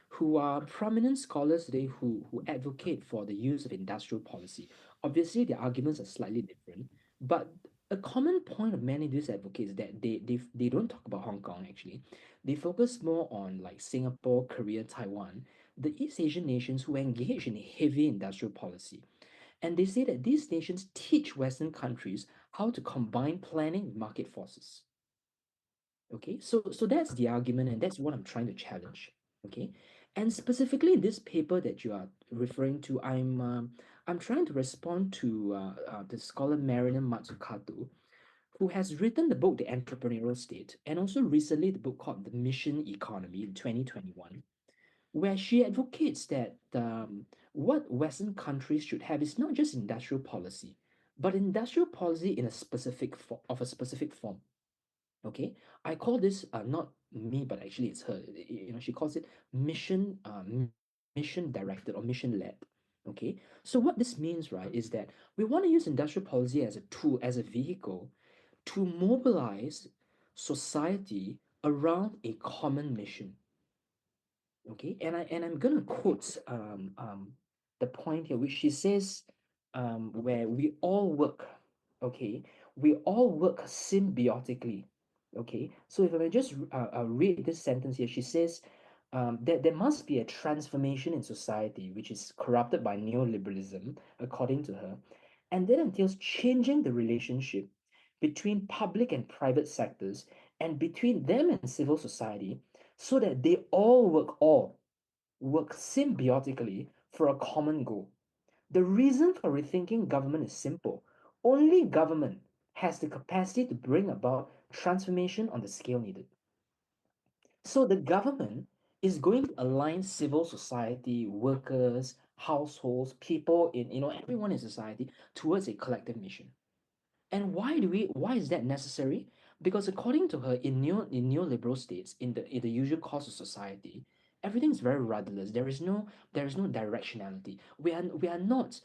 who are prominent scholars today who advocate for the use of industrial policy. Obviously, their arguments are slightly different, but a common point of many of these advocates is that they don't talk about Hong Kong actually. They focus more on like Singapore, Korea, Taiwan, the East Asian nations who engage in heavy industrial policy. And they say that these nations teach Western countries how to combine planning with market forces. Okay, so that's the argument, and that's what I'm trying to challenge. Okay, and specifically in this paper that you are referring to, I'm trying to respond to the scholar Marina Mazzucato, who has written the book The Entrepreneurial State, and also recently the book called The Mission Economy in 2021, where she advocates that what Western countries should have is not just industrial policy, but industrial policy in a of a specific form. Okay, I call this not me, but actually it's her. She calls it mission directed or mission led. Okay, so what this means, right, is that we want to use industrial policy as a tool, as a vehicle to mobilize society around a common mission. Okay, and I'm gonna quote the point here, which she says, where we all work. Okay, we all work symbiotically. Okay, so if I may just read this sentence here, she says that there must be a transformation in society which is corrupted by neoliberalism, according to her, and that entails changing the relationship between public and private sectors and between them and civil society so that they all work symbiotically for a common goal. The reason for rethinking government is simple. Only government has the capacity to bring about transformation on the scale needed. So the government is going to align civil society, workers, households, people in everyone in society towards a collective mission. And why is that necessary? Because according to her, in neoliberal states, in the usual course of society, everything is very rudderless. There is no directionality. We are not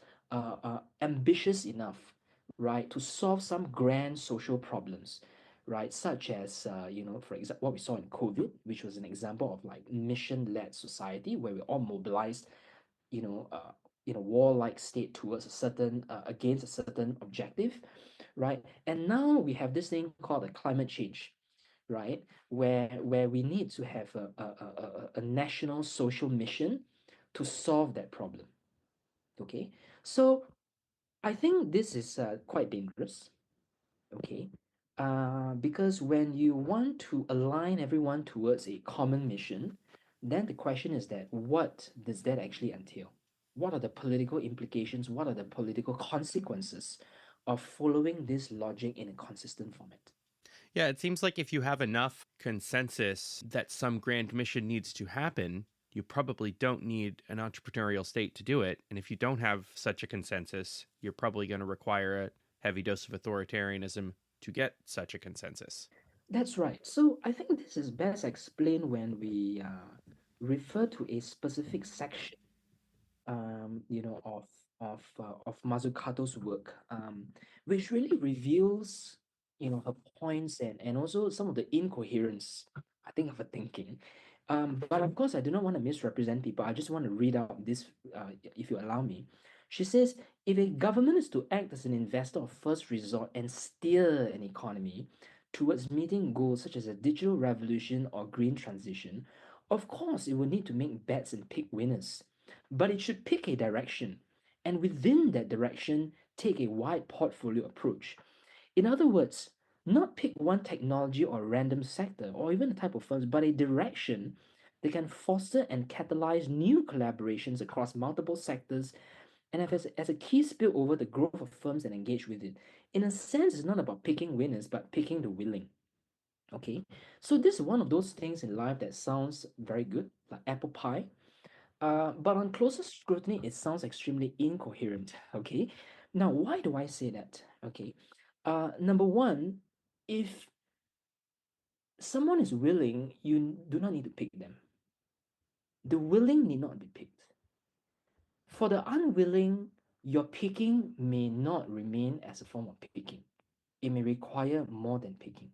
ambitious enough, right, to solve some grand social problems, right? Such as, for example, what we saw in COVID, which was an example of like mission-led society where we all mobilized, you know, uh, in a warlike state towards a certain, against a certain objective, right? And now we have this thing called a climate change, right? Where we need to have a national social mission to solve that problem. Okay, so I think this is quite dangerous. Okay, because when you want to align everyone towards a common mission, then the question is that what does that actually entail? What are the political implications? What are the political consequences of following this logic in a consistent format? Yeah, it seems like if you have enough consensus that some grand mission needs to happen, you probably don't need an entrepreneurial state to do it. And if you don't have such a consensus, you're probably going to require a heavy dose of authoritarianism to get such a consensus. That's right. So I think this is best explained when we refer to a specific section of Mazzucato's work, which really reveals, her points and also some of the incoherence, I think, of her thinking. But of course, I do not want to misrepresent people. I just want to read out this, if you allow me. She says, if a government is to act as an investor of first resort and steer an economy towards meeting goals such as a digital revolution or green transition, of course, it will need to make bets and pick winners, but it should pick a direction, and within that direction, take a wide portfolio approach. In other words, not pick one technology or random sector or even a type of firms, but a direction that can foster and catalyze new collaborations across multiple sectors and have as a key spill over the growth of firms that engage with it. In a sense, it's not about picking winners, but picking the willing. Okay, so this is one of those things in life that sounds very good, like apple pie, but on closer scrutiny, it sounds extremely incoherent. Okay. Now, why do I say that? Okay. Number one, if someone is willing, you do not need to pick them. The willing need not be picked. For the unwilling, your picking may not remain as a form of picking. It may require more than picking.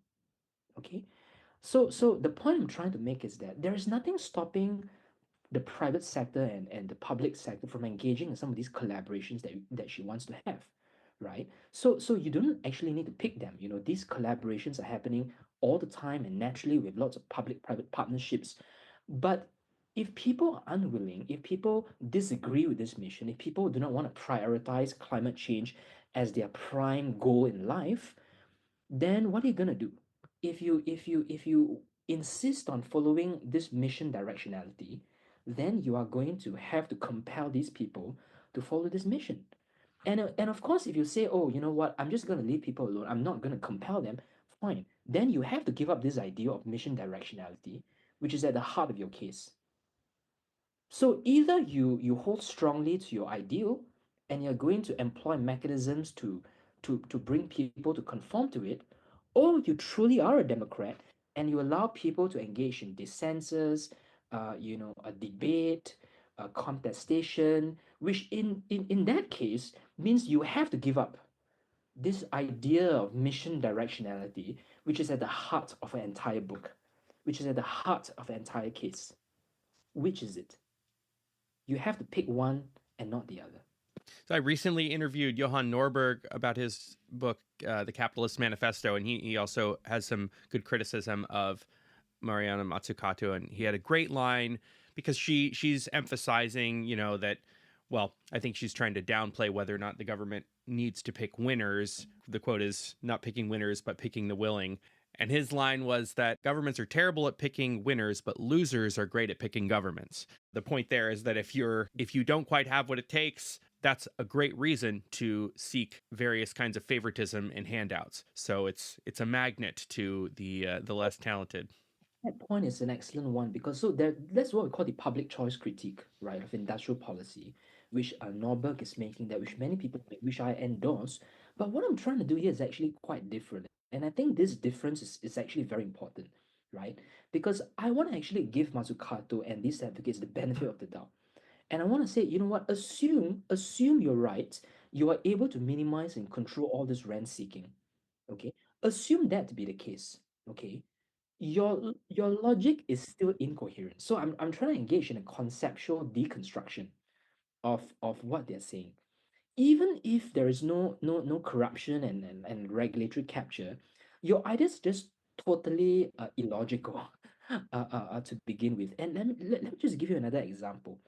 Okay. So the point I'm trying to make is that there is nothing stopping the private sector and the public sector from engaging in some of these collaborations that she wants to have, right? So you don't actually need to pick them. These collaborations are happening all the time and naturally with lots of public-private partnerships. But if people are unwilling, if people disagree with this mission, if people do not want to prioritize climate change as their prime goal in life, then what are you gonna do? If you insist on following this mission directionality, then you are going to have to compel these people to follow this mission. And of course, if you say, oh, you know what, I'm just gonna leave people alone, I'm not gonna compel them, fine. Then you have to give up this idea of mission directionality, which is at the heart of your case. So either you hold strongly to your ideal and you're going to employ mechanisms to bring people to conform to it, or you truly are a Democrat and you allow people to engage in dissensus, a debate, a contestation, which in that case means you have to give up this idea of mission directionality, which is at the heart of an entire book, which is at the heart of an entire case. Which is it? You have to pick one and not the other. So I recently interviewed Johann Norberg about his book, The Capitalist Manifesto, and he also has some good criticism of Mariana Mazzucato, and he had a great line because she's emphasizing, that, well, I think she's trying to downplay whether or not the government needs to pick winners. The quote is not picking winners, but picking the willing. And his line was that governments are terrible at picking winners, but losers are great at picking governments. The point there is that if you don't quite have what it takes, that's a great reason to seek various kinds of favoritism and handouts. So it's a magnet to the less talented. That point is an excellent one because that's what we call the public choice critique, right, of industrial policy, which Norberg is making that which many people make, which I endorse. But what I'm trying to do here is actually quite different. And I think this difference is actually very important, right? Because I want to actually give Mazzucato and these advocates the benefit of the doubt. And I want to say, you know what, assume you're right, you are able to minimize and control all this rent seeking. Okay. assume that to be the case, okay, your logic is still incoherent. So I'm trying to engage in a conceptual deconstruction of what they're saying. Even if there is no corruption and regulatory capture, your ideas just totally illogical to begin with. And let me just give you another example.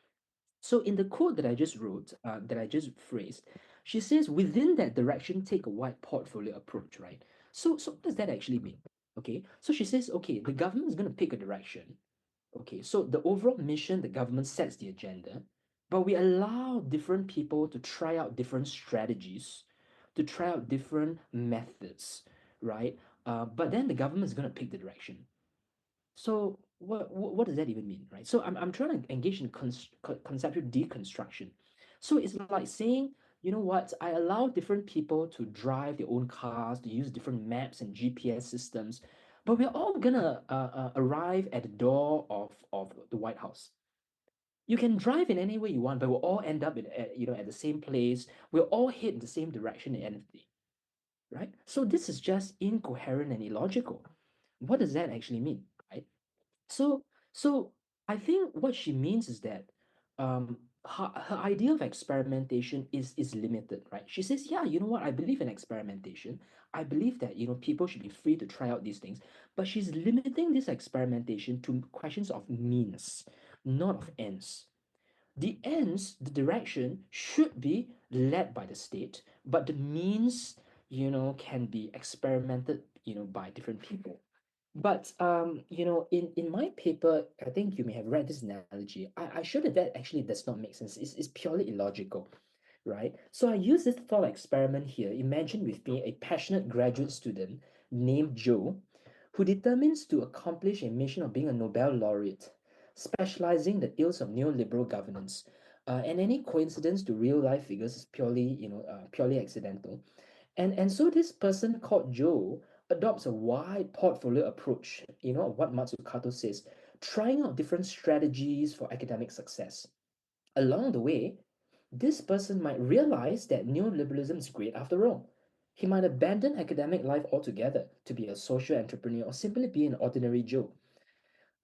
So in the quote that I just wrote, that I just phrased, she says, within that direction, take a wide portfolio approach, right? So what does that actually mean? Okay, so she says, okay, the government is going to pick a direction. Okay, so the overall mission, the government sets the agenda, but we allow different people to try out different strategies, to try out different methods, right? But then the government is going to pick the direction. So what does that even mean, right? So I'm trying to engage in conceptual deconstruction. So it's like saying, you know what, I allow different people to drive their own cars, to use different maps and GPS systems, but we're all gonna arrive at the door of the White House. You can drive in any way you want, but we'll all end up at the same place. We'll all head in the same direction at the end of the day, right? So this is just incoherent and illogical. What does that actually mean, right? So, so I think what she means is that her idea of experimentation is limited, right? She says, yeah, you know what? I believe in experimentation. I believe that, people should be free to try out these things, but she's limiting this experimentation to questions of means, not of ends. The ends, the direction should be led by the state, but the means, can be experimented, by different people. But in my paper, I think you may have read this analogy. I showed that actually does not make sense. It's purely illogical, right? So I use this thought experiment here. Imagine with me a passionate graduate student named Joe, who determines to accomplish a mission of being a Nobel laureate, specializing in the ills of neoliberal governance. And any coincidence to real life figures is purely accidental. And so this person called Joe adopts a wide portfolio approach, of what Matsukato says, trying out different strategies for academic success. Along the way, this person might realize that neoliberalism is great after all. He might abandon academic life altogether to be a social entrepreneur or simply be an ordinary Joe.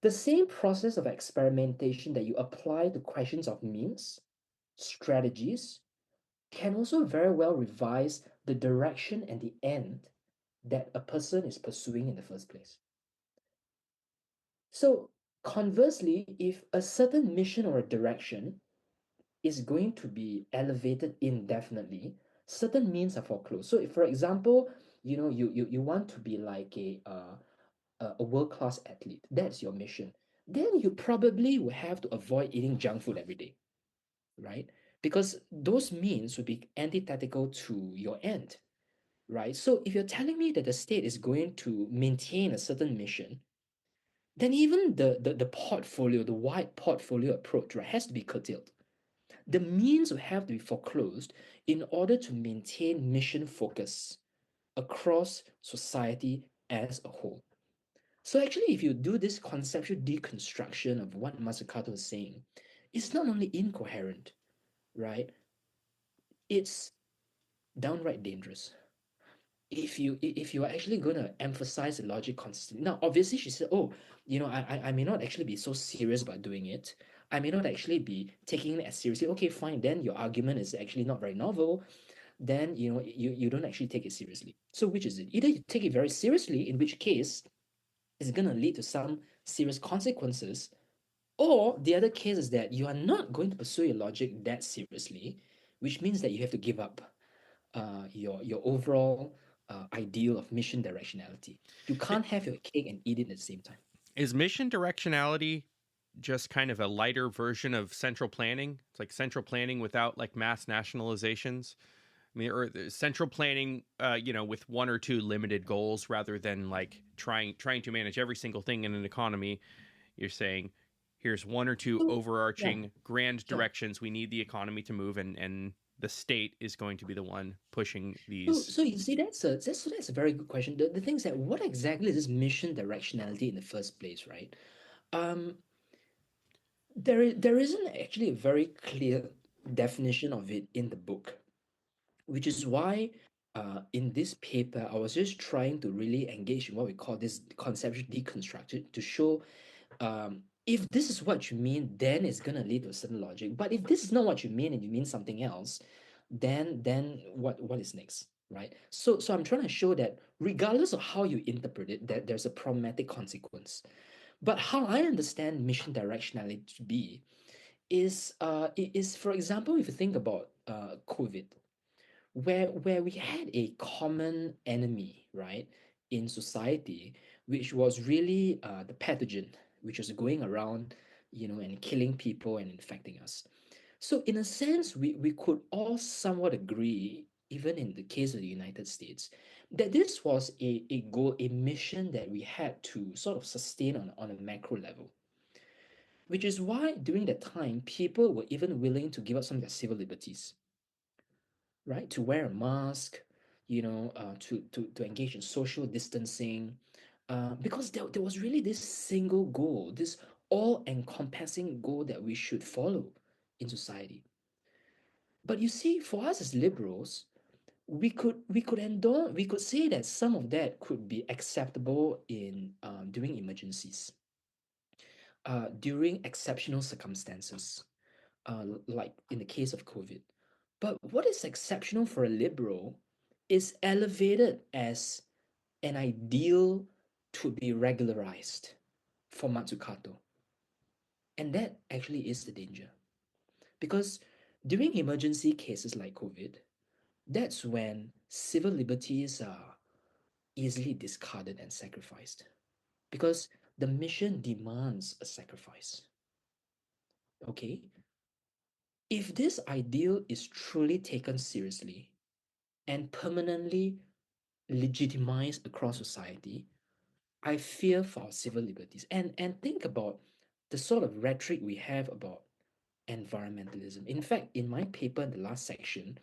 The same process of experimentation that you apply to questions of means, strategies, can also very well revise the direction and the end that a person is pursuing in the first place. So, conversely, if a certain mission or a direction is going to be elevated indefinitely, certain means are foreclosed. So, if, for example, you want to be like a world-class athlete, that's your mission, then you probably will have to avoid eating junk food every day, right? Because those means would be antithetical to your end, right? So if you're telling me that the state is going to maintain a certain mission, then even the portfolio, the wide portfolio approach, right, has to be curtailed. The means will have to be foreclosed in order to maintain mission focus across society as a whole. So actually, if you do this conceptual deconstruction of what Mazzucato is saying, it's not only incoherent, right? It's downright dangerous. If you are actually going to emphasize the logic consistently. Now, obviously, she said, "Oh, I may not actually be so serious about doing it. I may not actually be taking it as seriously." Okay, fine. Then your argument is actually not very novel. Then you don't actually take it seriously. So which is it? Either you take it very seriously, in which case it's going to lead to some serious consequences, or the other case is that you are not going to pursue your logic that seriously, which means that you have to give up your overall ideal of mission directionality. You I- can't have your cake and eat it at the same time. Is mission directionality just kind of a lighter version of central planning? It's like central planning without like mass nationalizations. I mean, or central planning, with one or two limited goals rather than like trying to manage every single thing in an economy. You're saying here's one or two So yeah, overarching grand yeah. directions we need the economy to move, and the state is going to be the one pushing So these. so you see that's a very good question. The thing is that what exactly is this mission directionality in the first place, right? Um, there isn't actually a very clear definition of it in the book, which is why in this paper, I was just trying to really engage in what we call this conceptual deconstruction to show if this is what you mean, then it's gonna lead to a certain logic. But if this is not what you mean and you mean something else, then what is next? Right? So I'm trying to show that regardless of how you interpret it, that there's a problematic consequence. But how I understand mission directionality to be is, for example, if you think about COVID, where we had a common enemy, right, in society, which was really the pathogen, which was going around, and killing people and infecting us. So in a sense, we could all somewhat agree, even in the case of the United States, that this was a goal, a mission that we had to sort of sustain on a macro level. Which is why during that time, people were even willing to give up some of their civil liberties, right? To wear a mask, to engage in social distancing, because there was really this single goal, this all-encompassing goal that we should follow in society. But you see, for us as liberals, we could say that some of that could be acceptable in during emergencies, during exceptional circumstances, like in the case of COVID. But what is exceptional for a liberal is elevated as an ideal to be regularized for Matsukato. And that actually is the danger. Because during emergency cases like COVID, that's when civil liberties are easily discarded and sacrificed. Because the mission demands a sacrifice. Okay? If this ideal is truly taken seriously and permanently legitimized across society, I fear for our civil liberties. And think about the sort of rhetoric we have about environmentalism. In fact, in my paper in the last section,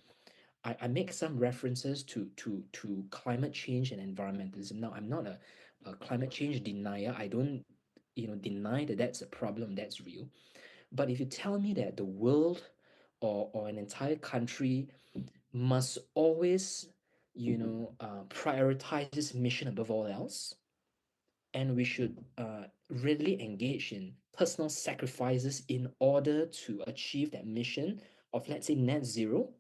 I make some references to climate change and environmentalism. Now, I'm not a climate change denier. I don't, deny that that's a problem that's real. But if you tell me that the world or an entire country must always, prioritize this mission above all else, and we should really engage in personal sacrifices in order to achieve that mission of, let's say, net zero,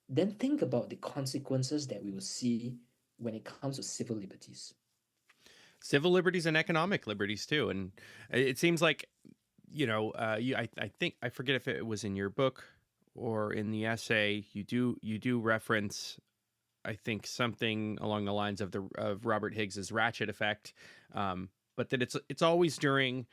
then think about the consequences that we will see when it comes to civil liberties. Civil liberties and economic liberties too. And it seems like, I think I forget if it was in your book or in the essay, you do reference, I think, something along the lines of the of Robert Higgs's ratchet effect, but that it's always during,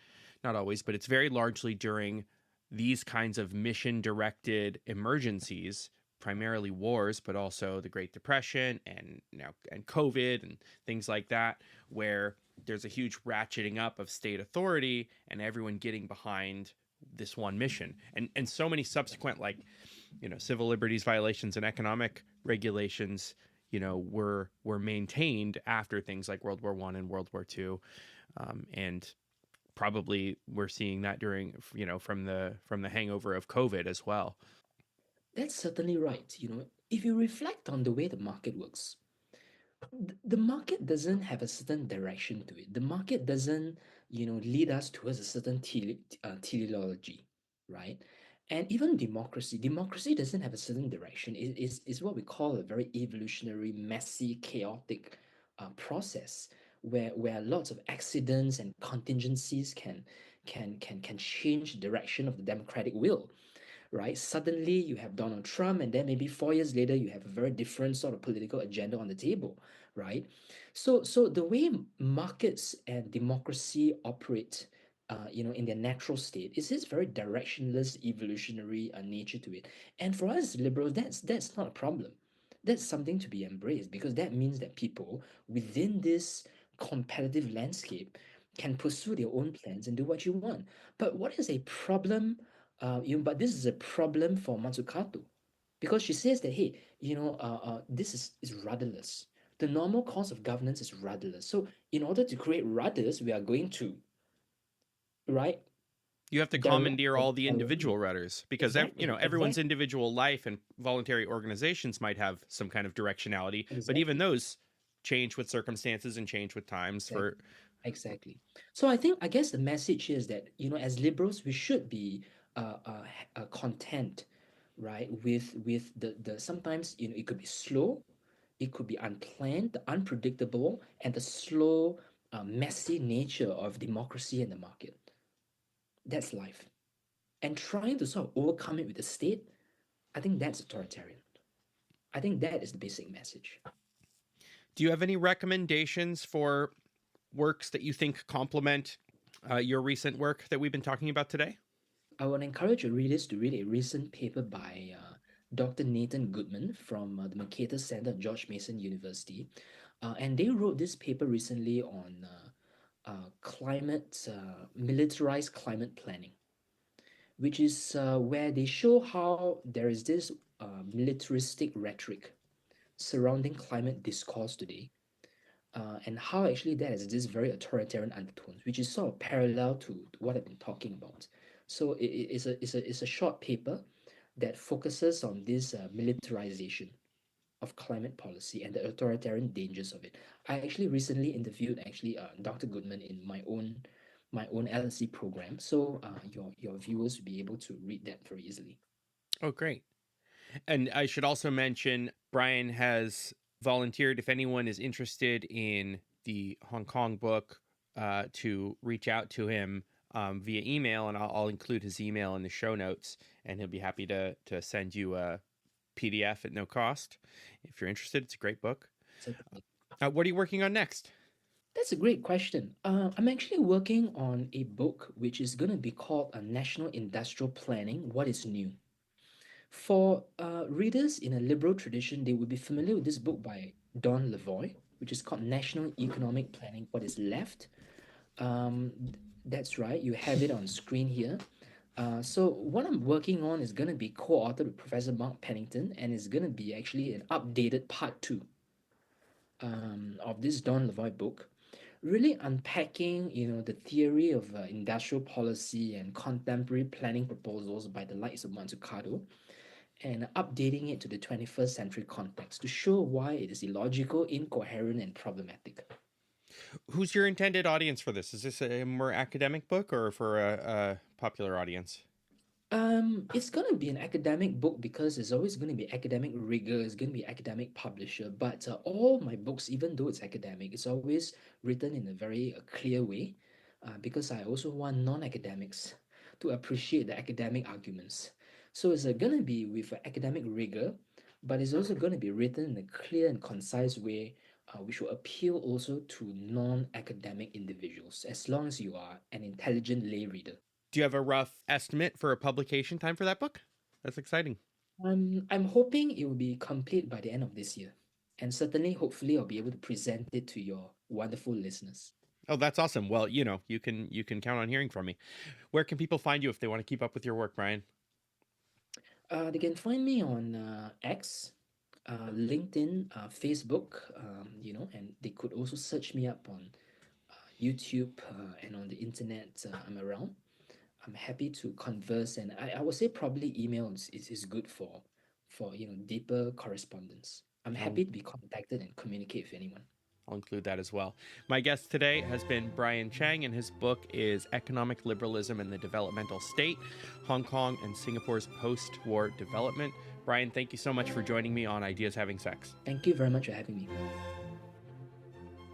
not always, but it's very largely during these kinds of mission directed emergencies, primarily wars, but also the Great Depression and now and COVID and things like that, where there's a huge ratcheting up of state authority and everyone getting behind this one mission, and so many subsequent, like, civil liberties violations and economic regulations, were maintained after things like World War I and World War II, and probably we're seeing that during, from the hangover of COVID as well. That's certainly right. If you reflect on the way the market works, the market doesn't have a certain direction to it. The market doesn't, lead us towards a certain teleology, right? And even democracy doesn't have a certain direction. Is what we call a very evolutionary, messy, chaotic process where lots of accidents and contingencies can change the direction of the democratic will, right? Suddenly you have Donald Trump, and then maybe 4 years later you have a very different sort of political agenda on the table, right? So the way markets and democracy operate, in their natural state, is this very directionless, evolutionary nature to it. And for us liberals, that's not a problem. That's something to be embraced, because that means that people within this competitive landscape can pursue their own plans and do what you want. But what is a problem? But this is a problem for Matsukato, because she says that, hey, this is rudderless. The normal course of governance is rudderless. So in order to create rudders, we are going to, right, You have to direct commandeer or all the following. individual rudders because Exactly, everyone's exactly, individual life and voluntary organizations might have some kind of directionality, but even exactly, those change with circumstances and change with times for. exactly, exactly. So I guess the message here is that, as liberals, we should be content, right, with the sometimes, it could be slow, it could be unplanned, unpredictable, and the slow, messy nature of democracy and the market. That's life. And trying to sort of overcome it with the state, I think that's authoritarian. I think that is the basic message. Do you have any recommendations for works that you think complement your recent work that we've been talking about today? I would encourage your readers to read a recent paper by Dr. Nathan Goodman from the Mercator Center at George Mason University. And they wrote this paper recently on militarized climate planning, which is where they show how there is this militaristic rhetoric surrounding climate discourse today, and how actually that has this very authoritarian undertones, which is sort of parallel to what I've been talking about. So it's a short paper that focuses on this militarization of climate policy and the authoritarian dangers of it. I actually recently interviewed Dr. Goodman in my own LSE program, so your viewers will be able to read that very easily. Oh, great. And I should also mention Brian has volunteered if anyone is interested in the Hong Kong book to reach out to him via email, and I'll include his email in the show notes, and he'll be happy to send you a PDF at no cost if you're interested. It's a great book. Certainly. What are you working on next? That's a great question. I'm actually working on a book which is going to be called National Industrial Planning: What is New? For readers in a liberal tradition, they would be familiar with this book by Don Lavoie, which is called National Economic Planning: What is Left? That's right, you have it on screen here. So what I'm working on is going to be co-authored with Professor Mark Pennington, and it's going to be actually an updated part two of this Don Lavoie book, really unpacking, the theory of industrial policy and contemporary planning proposals by the likes of Monte and updating it to the 21st century context to show why it is illogical, incoherent, and problematic. Who's your intended audience for this? Is this a more academic book or for a popular audience? It's gonna be an academic book because there's always gonna be academic rigor. It's gonna be academic publisher, but all my books, even though it's academic, it's always written in a very clear way, because I also want non-academics to appreciate the academic arguments. So it's gonna be with academic rigor, but it's also gonna be written in a clear and concise way, which will appeal also to non-academic individuals, as long as you are an intelligent lay reader. Do you have a rough estimate for a publication time for that book? That's exciting. I'm hoping it will be complete by the end of this year. And certainly, hopefully, I'll be able to present it to your wonderful listeners. Oh, that's awesome. Well, you can count on hearing from me. Where can people find you if they want to keep up with your work, Brian? They can find me on X, LinkedIn, Facebook, and they could also search me up on YouTube and on the internet. I'm around. I'm happy to converse, and I would say probably email is good for deeper correspondence. I'm I'll, happy to be contacted and communicate with anyone. I'll include that as well. My guest today has been Bryan Cheang, and his book is Economic Liberalism and the Developmental State, Hong Kong and Singapore's Post-War Development. Brian, thank you so much for joining me on Ideas Having Sex. Thank you very much for having me.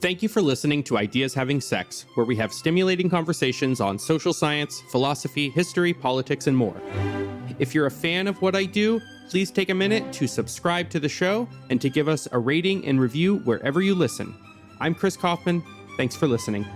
Thank you for listening to Ideas Having Sex, where we have stimulating conversations on social science, philosophy, history, politics, and more. If you're a fan of what I do, please take a minute to subscribe to the show and to give us a rating and review wherever you listen. I'm Chris Kaufman. Thanks for listening.